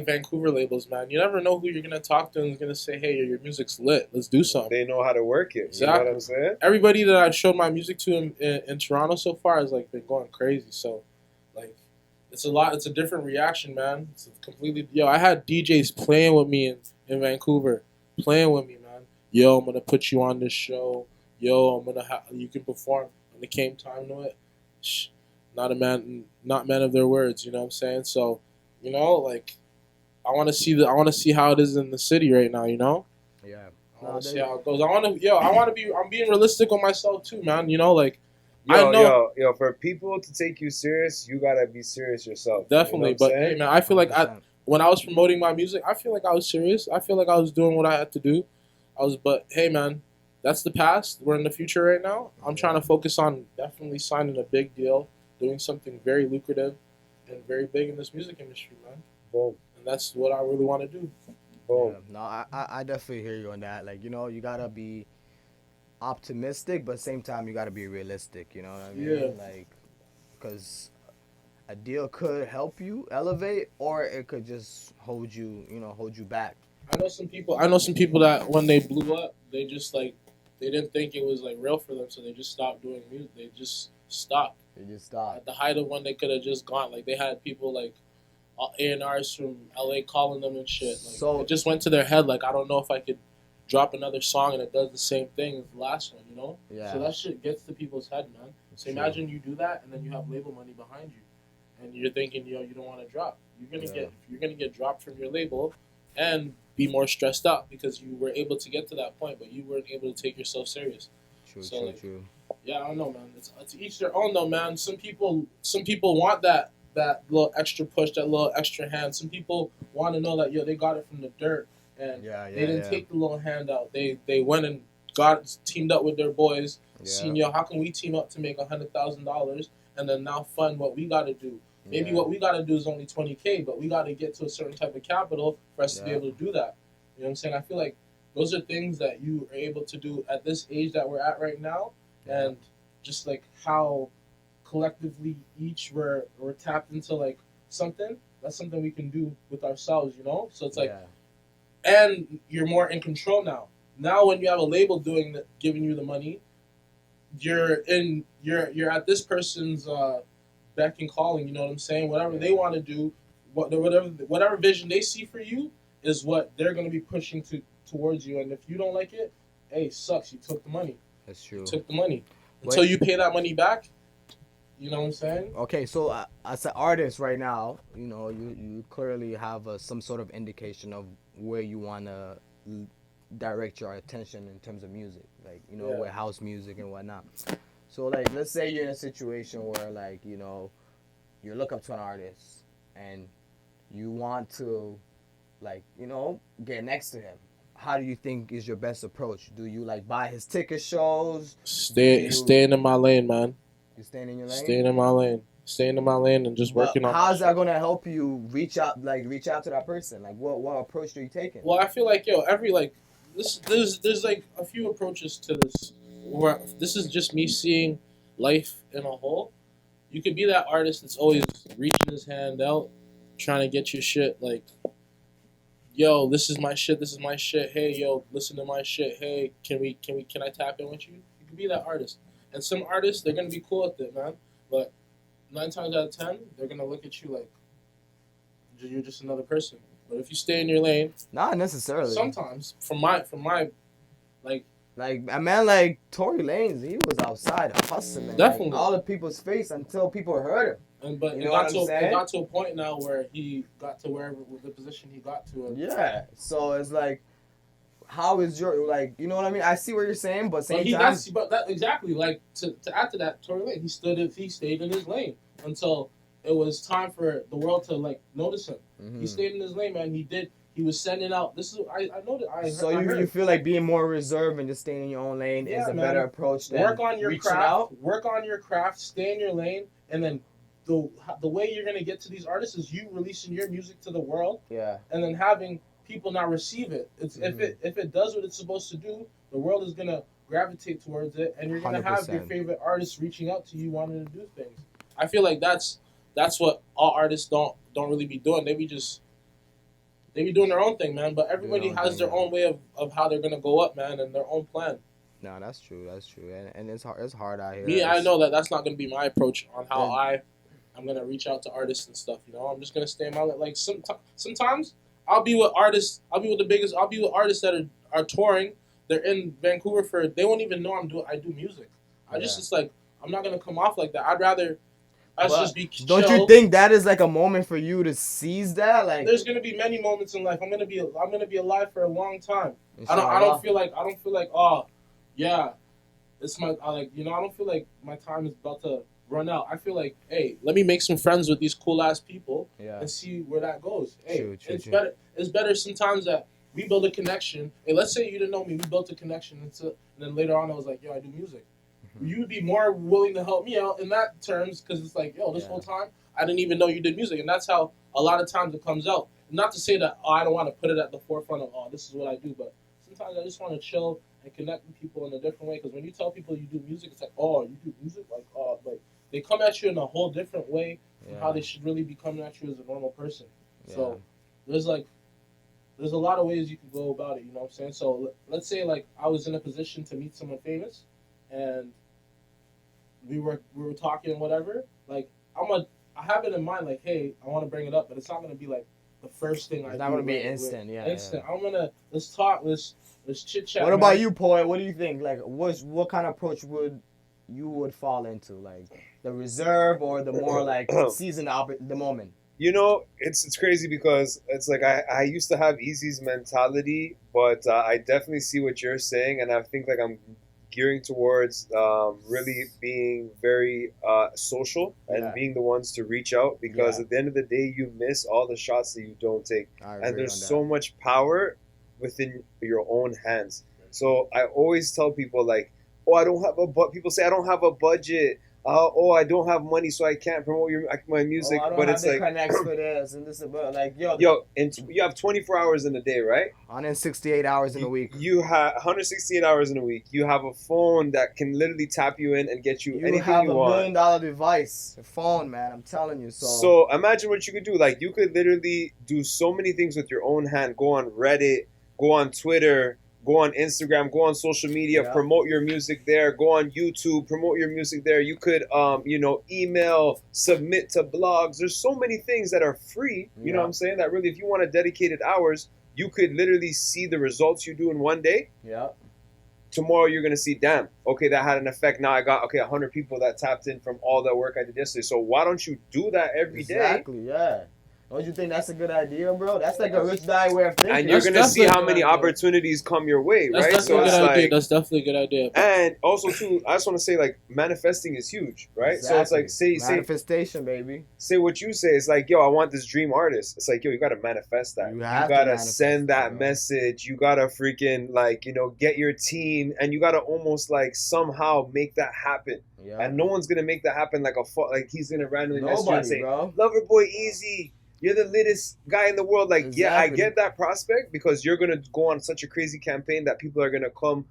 Vancouver labels, man. You never know who you're gonna talk to and is gonna say, "Hey, your music's lit. Let's do something." They know how to work it. You know Exactly. what I'm saying? Everybody that I've showed my music to in Toronto so far has like been going crazy. So like it's a different reaction, man. It's completely I had DJs playing with me in Vancouver, playing with me, man. Yo, I'm gonna put you on this show. Yo, you can perform. When it came time to it, not man of their words. You know what I'm saying? So, like I want to see how it is in the city right now. You know. Yeah. I want to see how it goes. I'm being realistic with myself too, man. Like, Yo, for people to take you serious, you gotta be serious yourself. Definitely, You know what I'm but hey, saying? man, I feel like 100%. when I was promoting my music, I feel like I was serious. I feel like I was doing what I had to do. But hey, man, that's the past. We're in the future right now. I'm trying to focus on definitely signing a big deal, doing something very lucrative and very big in this music industry, man. Boom, And that's what I really want to do. boom. Yeah, no, I definitely hear you on that. Like, you gotta be optimistic, but at the same time, you gotta be realistic. You know what I mean? Yeah. Like, because a deal could help you elevate, or it could just hold you back. I know some people that when they blew up, they just they didn't think it was real for them, so they just stopped doing music. They just stopped. You just stop. At the height of when they could have just gone, they had people A&Rs from LA calling them and shit. So- it just went to their head. I don't know if I could drop another song and it does the same thing as the last one, Yeah. So that shit gets to people's head, man. So True. imagine you do that and then you have label money behind you, and you're thinking, you don't want to drop. You're gonna get dropped from your label, and be more stressed out because you were able to get to that point, but you weren't able to take yourself serious. True. Yeah, I don't know, man. It's each their own, though, man. Some people want that little extra push, that little extra hand. Some people want to know that they got it from the dirt, and they didn't take the little handout. They went and teamed up with their boys. Seen, how can we team up to make $100,000 and then now fund what we got to do? Maybe what we got to do is only $20K, but we got to get to a certain type of capital for us to be able to do that. You know what I'm saying? I feel like those are things that you are able to do at this age that we're at right now, and just like how collectively each we're tapped into like something. That's something we can do with ourselves, you know. So it's like, and you're more in control now. Now, when you have a label giving you the money, you're at this person's beck and calling. You know what I'm saying? Whatever they want to do, whatever vision they see for you is what they're going to be pushing towards you. And if you don't like it, hey, sucks. You took the money. That's true. You took the money until you pay that money back. You know what I'm saying? Okay, so as an artist right now, you clearly have some sort of indication of where you want to direct your attention in terms of music, like with house music and whatnot. So like, let's say you're in a situation where like you look up to an artist and you want to like get next to him. How do you think is your best approach? Do you like buy his ticket shows? Staying in my lane, man. You staying in your lane? Staying in my lane and just working on. How's that gonna help you reach out to that person? Like what approach are you taking? Well, I feel like there's like a few approaches to this. Where this is just me seeing life in a whole. You could be that artist that's always reaching his hand out, trying to get your shit. Like, yo, this is my shit. This is my shit. Hey, yo, listen to my shit. Hey, can I tap in with you? You could be that artist. And some artists, they're gonna be cool with it, man. But 9 times out of 10, they're gonna look at you like you're just another person. But if you stay in your lane, not necessarily. Sometimes, from my like a man like Tory Lanez, he was outside hustling, definitely, like, all of people's face until people heard him. But it got to a point now where he got to wherever the position he got to. Yeah, so it's like, how is your you know what I mean? I see what you're saying, but exactly like to add to that, Tory Lanez, he stayed in his lane until it was time for the world to like notice him. Mm-hmm. He stayed in his lane, man. He was sending out. This is I know that. So you feel like being more reserved and just staying in your own lane is a better approach than work on your craft. Out? Work on your craft. Stay in your lane, and then the way you're gonna get to these artists is you releasing your music to the world. Yeah. And then having people not receive it. It's if it does what it's supposed to do, the world is gonna gravitate towards it, and you're gonna 100%. Have your favorite artists reaching out to you, wanting to do things. I feel like that's what all artists don't really be doing. They be doing their own thing, man. But everybody has their own way of how they're gonna go up, man, and their own plan. No, that's true, and it's hard out here. Me, I know that's not gonna be my approach on how I'm gonna reach out to artists and stuff. I'm just gonna stay in my like. Sometimes I'll be with artists. I'll be with artists that are touring. They're in Vancouver they won't even know I do music. It's like I'm not gonna come off like that. I'd rather. Just be chill. Don't you think that is like a moment for you to seize that? Like, there's gonna be many moments in life. I'm gonna be alive for a long time. I don't feel like oh yeah, it's my I don't feel like my time is about to run out. I feel like, hey, let me make some friends with these cool ass people and see where that goes. Hey, it's better sometimes that we build a connection. Hey, let's say you didn't know me, we built a connection, and then later on I was like, yo, I do music. You would be more willing to help me out in that terms because it's like, yo, this whole time I didn't even know you did music, and that's how a lot of times it comes out. Not to say that I don't want to put it at the forefront of this is what I do, but sometimes I just want to chill and connect with people in a different way. Because when you tell people you do music, it's like, oh, you do music, like they come at you in a whole different way from how they should really be coming at you as a normal person. Yeah. So there's a lot of ways you can go about it. You know what I'm saying? So let's say like I was in a position to meet someone famous, and we were talking and whatever. Like I have it in mind. Like, hey, I want to bring it up, but it's not gonna be like the first thing. It's not gonna be instant. Instant. Yeah. Let's talk. Let's chit chat. What about you, Poet? What do you think? Like, what kind of approach would you fall into? Like the reserve or the more like season the moment? You know, it's crazy because it's like I used to have Easy's mentality, but I definitely see what you're saying, and I think like I'm gearing towards really being very social and Yeah. being the ones to reach out because Yeah. at the end of the day, you miss all the shots that you don't take, I and agree there's on that. so much power within your own hands. So I always tell people like, oh, I don't have a but. People say I don't have a budget. Oh, I don't have money, so I can't promote my music. Oh, I don't But have it's the like, connects for this and this, but like, yo, you have 24 hours in a day, right? 168 hours in a week. You have 168 hours in a week. You have a phone that can literally tap you in and get you You anything have you a $1 want. million device, your phone, man. I'm telling you. So imagine what you could do. Like you could literally do so many things with your own hand. Go on Reddit, go on Twitter, go on Instagram, go on social media, Yeah. promote your music there. Go on YouTube, promote your music there. You could, email, submit to blogs. There's so many things that are free. You know Yeah. what I'm saying? That really, if you want dedicated hours, you could literally see the results you do in one day. yeah. Tomorrow you're gonna see, damn, okay, that had an effect. Now I got 100 people that tapped in from all the work I did yesterday. So why don't you do that every day? exactly, yeah. Don't you think that's a good idea, bro? That's like a rich guy way of thinking. And you're That's gonna see how definitely many a good idea. opportunities come your way, That's right? definitely So a it's good idea. like, That's definitely a good idea. and also too, I just want to say like manifesting is huge, right? So it's like say Manifestation, baby. what you say. It's like, yo, I want this dream artist. It's like, yo, you gotta manifest that. You You have to gotta manifest send that it, bro. message. You gotta freaking get your team, and you gotta almost like somehow make that happen. Yeah. And no one's gonna make that happen like he's gonna randomly message you and Nobody, say, bro. Loverboy Eazy, you're the littest guy in the world. Like, yeah, I Exactly. get that prospect because you're gonna go on such a crazy campaign that people are gonna come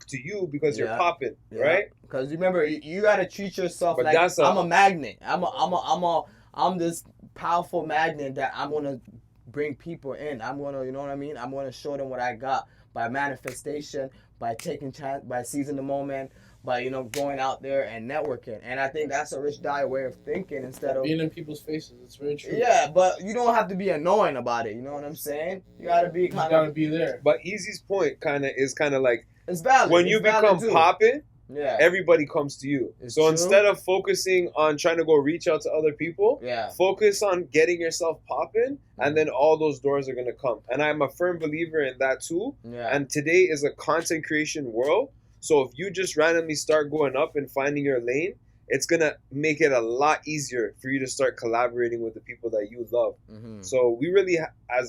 to you because you're Yeah. popping, Yeah. right? Because remember, you gotta treat yourself But like that's I'm a magnet. I'm this powerful magnet that I'm gonna bring people in. I'm gonna, you know what I mean? I'm gonna show them what I got by manifestation, by taking chance, by seizing the moment, by going out there and networking. And I think that's a rich guy way of thinking instead of Being in people's faces, it's very true. yeah. But you don't have to be annoying about it. You know what I'm saying? You gotta be You kind gotta of. be there. But Easy's point is kind of like It's valid. when you It's valid become too. popping, Yeah. everybody comes to you. It's So true. instead of focusing on trying to go reach out to other people, Yeah. focus on getting yourself popping, and then all those doors are gonna come. And I'm a firm believer in that too. Yeah. And today is a content creation world. So if you just randomly start going up and finding your lane, it's gonna make it a lot easier for you to start collaborating with the people that you love. Mm-hmm. So we really,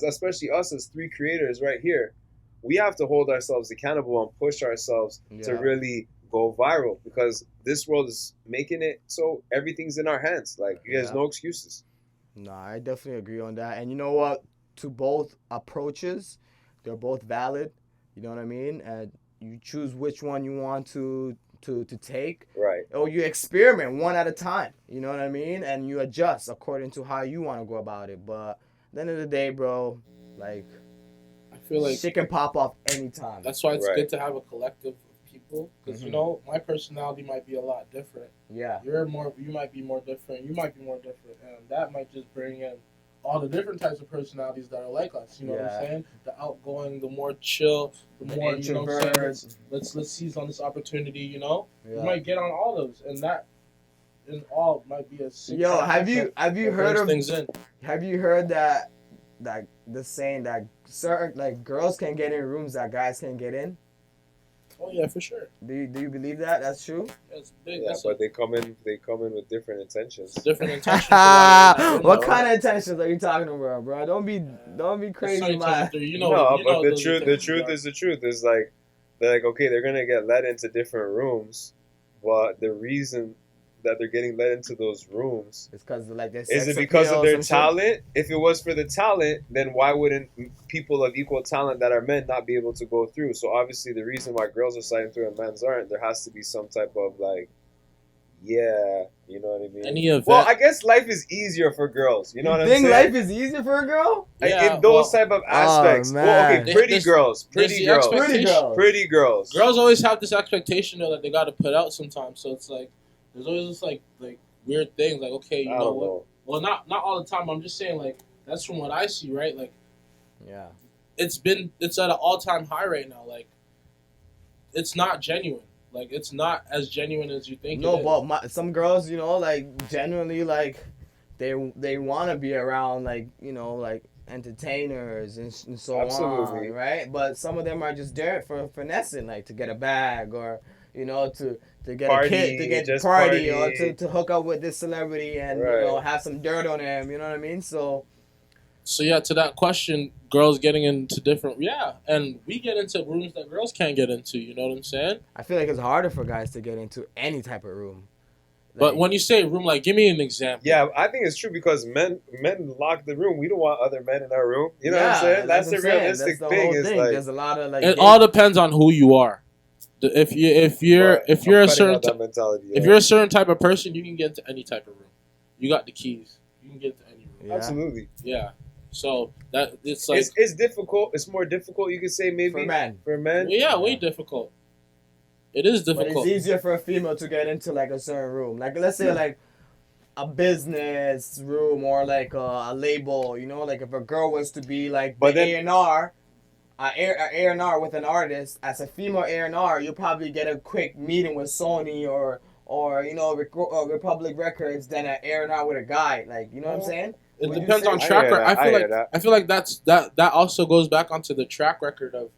especially us as three creators right here, we have to hold ourselves accountable and push ourselves to Yeah. really go viral because this world is making it so everything's in our hands. Like, there's Yeah. no excuses. No, I definitely agree on that. And you know what? To both approaches, they're both valid. You know what I mean? And you choose which one you want to take, Right. or you experiment one at a time. You know what I mean? And you adjust according to how you want to go about it. But at the end of the day, bro, like I feel like shit can pop off anytime. that's why it's Right. good to have a collective of people because Mhm. my personality might be a lot different. Yeah. You might be more different. You might be more different, and that might just bring in all the different types of personalities that are like us. You know what Yeah. I'm saying? The outgoing, the more chill, the more you know what I'm saying. Introverts. Let's seize on this opportunity. You know, you Yeah. might get on all those, and that in all might be a sick Yo, concept have you that heard brings of things in? Have you heard that the saying that certain like girls can get in rooms that guys can't get in? Oh yeah, for sure. Do you believe that? That's true. That's big. Yeah, That's but they come in with different intentions. a different intention. for why you're in that room, What though, kind right? of intentions are you talking about, bro? Don't be It's crazy, man. 2023, You know, no, you but know the those truth intentions are. is the truth. Is like they're like, okay, they're gonna get led into different rooms, but the reason that they're getting led into those rooms It's because like this. is it because of their talent? If it was for the talent, then why wouldn't people of equal talent that are men not be able to go through? So obviously, the reason why girls are sliding through and men's aren't, there has to be some type of like, yeah, you know what I mean. Any event. Well, I guess life is easier for girls. You know what I'm think saying? life is easier for a girl? Like, Yeah, in those well- type of aspects. man. Well, okay, pretty There's- girls, there's pretty the girls, expectation. pretty girls. Girls always have this expectation though that they got to put out sometimes. So it's like there's always this like weird things like okay, you I know don't what? know. Well, not all the time. I'm just saying like that's from what I see, right? Like Yeah. it's at an all-time high right now. Like it's not genuine. Like it's not as genuine as you think. No, it is. but some girls, like genuinely like they want to be around like like entertainers and so Absolutely. on, right? But some of them are just there for finessing, like to get a bag or to get Party, a kid, to get just party, or party. to hook up with this celebrity and Right. have some dirt on them. You know what I mean? So So yeah, to that question, girls getting into different and we get into rooms that girls can't get into. You know what I'm saying? I feel like it's harder for guys to get into any type of room. But when you say room, like, give me an example. Yeah, I think it's true because men lock the room. We don't want other men in our room. You know what I'm Yeah, saying? That's what the I'm saying. realistic That's the thing. whole Is thing. like There's a lot of like It all depends on who you are. If you're but a I'm cutting certain out that mentality. if you're a certain type of person, you can get into any type of room. You got the keys. You can get into any room. Yeah. Absolutely. Yeah. So that it's like It's difficult. It's more difficult. You could say maybe for men. For men. yeah, way difficult. It is But difficult. it's easier for a female to get into like a certain room. Like let's say like a business room or like a label. Like if a girl was to be like But the then- A&R, A&R with an artist, as a female A&R, you'll probably get a quick meeting with Sony or Republic Records than an A&R with a guy. Like you know what I'm saying? It Would you depends say- on I track hear record. that, I hear that. I feel like that also goes back onto the track record of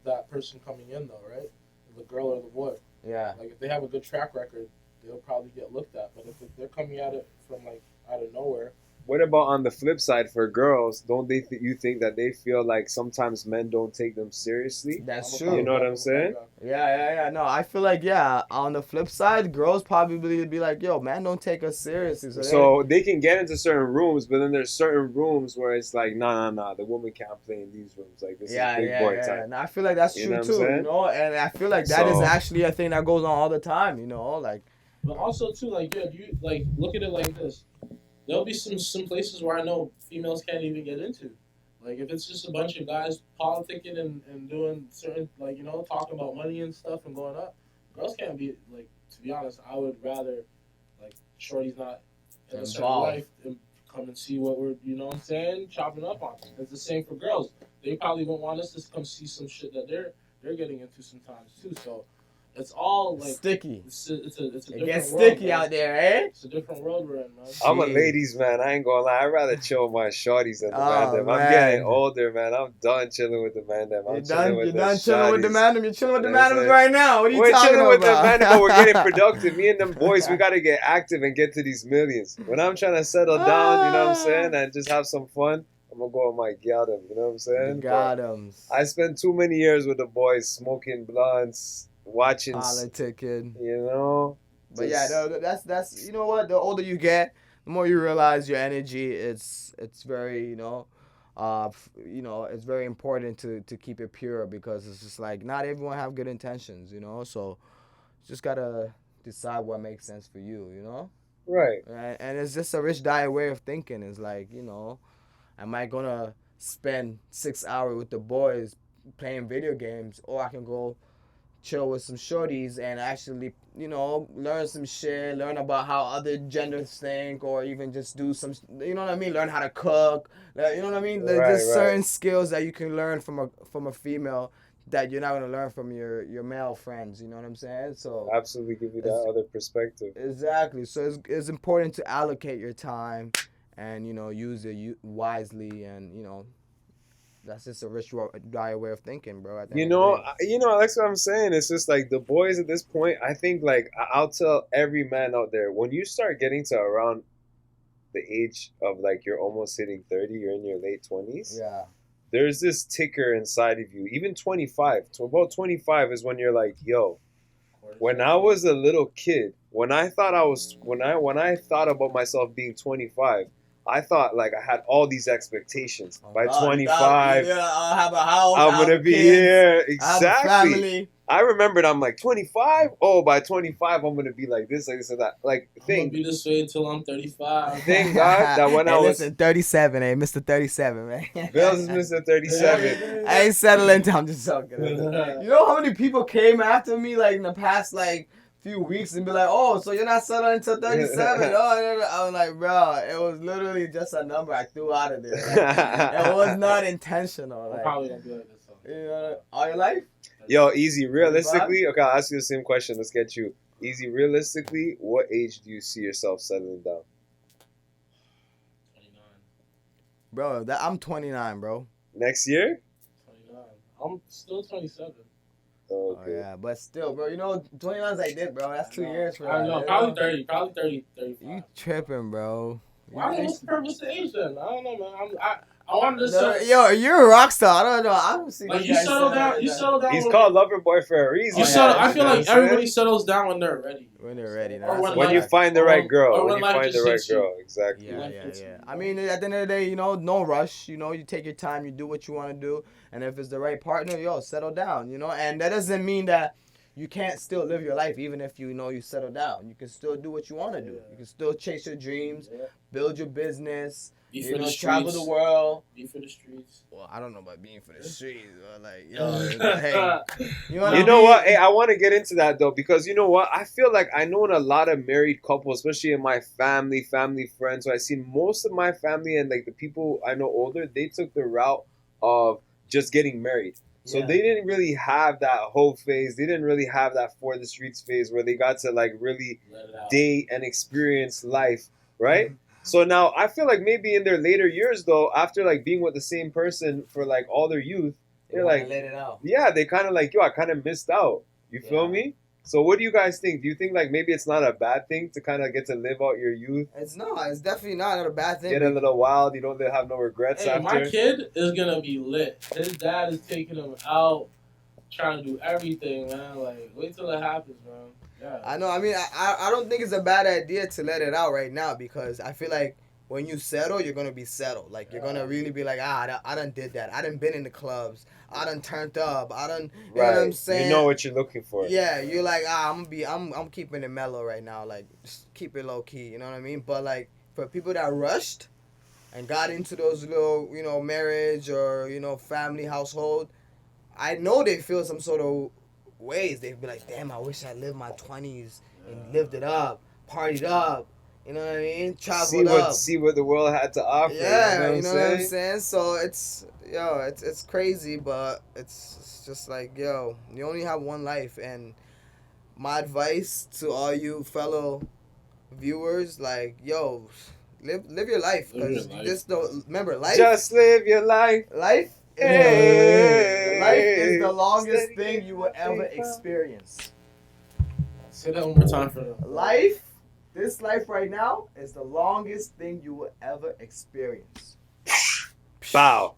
that person coming in though, right? The girl or the boy. Yeah. Like if they have a good track record, they'll probably get looked at. But if they're coming at it from like out of nowhere, What about on the flip side for girls? Don't they? You think that they feel like sometimes men don't take them seriously? That's I'm a true. You know what I'm saying? Yeah. No, I feel like on the flip side, girls probably be like, "Yo, man, don't take us seriously." So they can get into certain rooms, but then there's certain rooms where it's like, nah, the woman can't play in these rooms. Like this is big boy time. No, I feel like that's You true know what I'm too. saying? And I feel like that is So- actually a thing that goes on all the time. Like But also too, like you like look at it like this. There'll be some places where I know females can't even get into. Like if it's just a bunch of guys politicking and doing certain talking about money and stuff and going up, girls can't be like. To be honest, I would rather like shorty's not in a certain Involved. life and come and see what we're chopping up on. It's the same for girls. They probably won't want us to come see some shit that they're getting into sometimes too. So it's all like sticky. It's a different It gets world, sticky man. out there, eh? It's a different world we're in, man. I'm a Jeez. ladies man. I ain't gonna lie. I'd rather chill with my shorties than the man them. I'm man. getting older, man. I'm done chilling with the man them. I'm You're done chilling with the shawties. man. You're chilling with the That's man it. right now. What are you We're talking chilling about? with the man, but we're getting productive. Me and them boys, we gotta get active and get to these millions. When I'm trying to settle down, you know what I'm saying, and just have some fun, I'm gonna go with my gal them. You know what I'm saying? Got But him. I spent too many years with the boys, smoking blunts, watching, Politicking. you know. But yeah, that's you know what? The older you get, the more you realize your energy. It's very it's very important to keep it pure because it's just like not everyone have good intentions, So just gotta decide what makes sense for you, Right. And it's just a Richdiet way of thinking. It's like am I gonna spend 6 hours with the boys playing video games, or I can go chill with some shorties and actually, learn some shit, learn about how other genders think, or even just do some, learn how to cook, you know what I mean? There's just certain skills that you can learn from a female that you're not gonna learn from your male friends. You know what I'm saying? So Absolutely, give you that other perspective. exactly. So it's important to allocate your time and use it wisely, and that's just a Richdiet way of thinking, bro. At the end of the day. That's what I'm saying. It's just like the boys at this point. I think like I'll tell every man out there, when you start getting to around the age of like you're almost hitting 30, you're in your late 20s. Yeah. There's this ticker inside of you. Even 25, to about 25 is when you're like, yo. When I was a little kid, when I thought about myself being 25. I thought like I had all these expectations. By 25, I'll have a house. I'm gonna be here. Exactly. Family. I remembered I'm like 25. Oh, by 25, I'm gonna be like this, and that. Like, I'm gonna be this way until I'm 35. Thank God that when I was 37, Mr. 37, man. Bills is Mr. 37. I ain't settling down. I'm just joking. You know how many people came after me like in the past like few weeks and be like, oh, so you're not settling until 37? Oh, I was like, bro, it was literally just a number I threw out of there. Like, it was not intentional. I'm Like, probably gonna be like this. So. All your life? Yo, Easy, realistically, okay, I'll ask you the same question. Let's get you. Easy, realistically, what age do you see yourself settling down? Bro, I'm 29, bro. Next year? 29. I'm still 27. Oh, Oh okay. yeah, but still, bro. You know, 29 is like this, bro. That's 2 years for I know. that, Probably you 30. Probably 30, 35. You tripping, bro. Why? What's the purpose of age then? I don't know, man. I wanted to settle. Yo, you're a rock star. I don't know. I don't see Like this you guy settle saying down. that. You settle down. He's when, called Loverboy for a reason. You Oh, settle. yeah, I feel you know like what I'm everybody saying? settles down when they're ready. When they're ready. Or when When you life- find the or right when- girl. or When when you life find the just right hits you. girl. Exactly. Yeah, Life yeah, hits you, yeah. you know? I mean, at the end of the day, you know, no rush. You know, you take your time, you do what you want to do, and if it's the right partner, yo, settle down. You know, and that doesn't mean that you can't still live your life even if you know you settle down. You can still do what you want to do. You can still chase your dreams, build your business. Be You for know, the travel streets. the world. Be for the streets. Well, I don't know about being for the streets, but like, yo, hey, you know, You know what? Hey, I want to get into that though because you know what? I feel like I know a lot of married couples, especially in my family friends. So I see most of my family and like the people I know older, they took the route of just getting married. So Yeah. they didn't really have that whole phase. They didn't really have that for the streets phase where they got to like really Let it out. date and experience life, right? So now I feel like maybe in their later years though, after like being with the same person for like all their youth, They they're wanna like, let it out. yeah, they kind of like, yo, I kind of missed out. You feel Yeah. me? So what do you guys think? Do you think like maybe it's not a bad thing to kind of get to live out your youth, It's definitely not a bad thing. get a little wild, you don't have no regrets Hey, my after? kid is gonna be lit. His dad is taking him out, trying to do everything, man. Like, wait till it happens, man. Yeah. I know. I mean, I don't think it's a bad idea to let it out right now because I feel like when you settle, you're gonna be settled. Like you're gonna really be like, I done did that. I done been in the clubs. I done turned up. I done. You know what I'm saying? You know what you're looking for. Yeah, you're like, I'm keeping it mellow right now. Like, just keep it low key. You know what I mean? But like for people that rushed and got into those little, you know, marriage or you know family household, I know they feel some sort of ways. They'd be like, damn, I wish I lived my 20s and lived it up, partied up. You know what I mean? Traveled up. See what the world had to offer. Yeah, you know what I'm saying? So it's crazy, but it's just like, yo, you only have one life, and my advice to all you fellow viewers, like, yo, live your life, Live your because life. just don't remember life. Just live your life. Life. Hey. Life is the longest Steady thing you will ever paper. experience. Say that one more time for them. Life, this life right now, is the longest thing you will ever experience. Bow.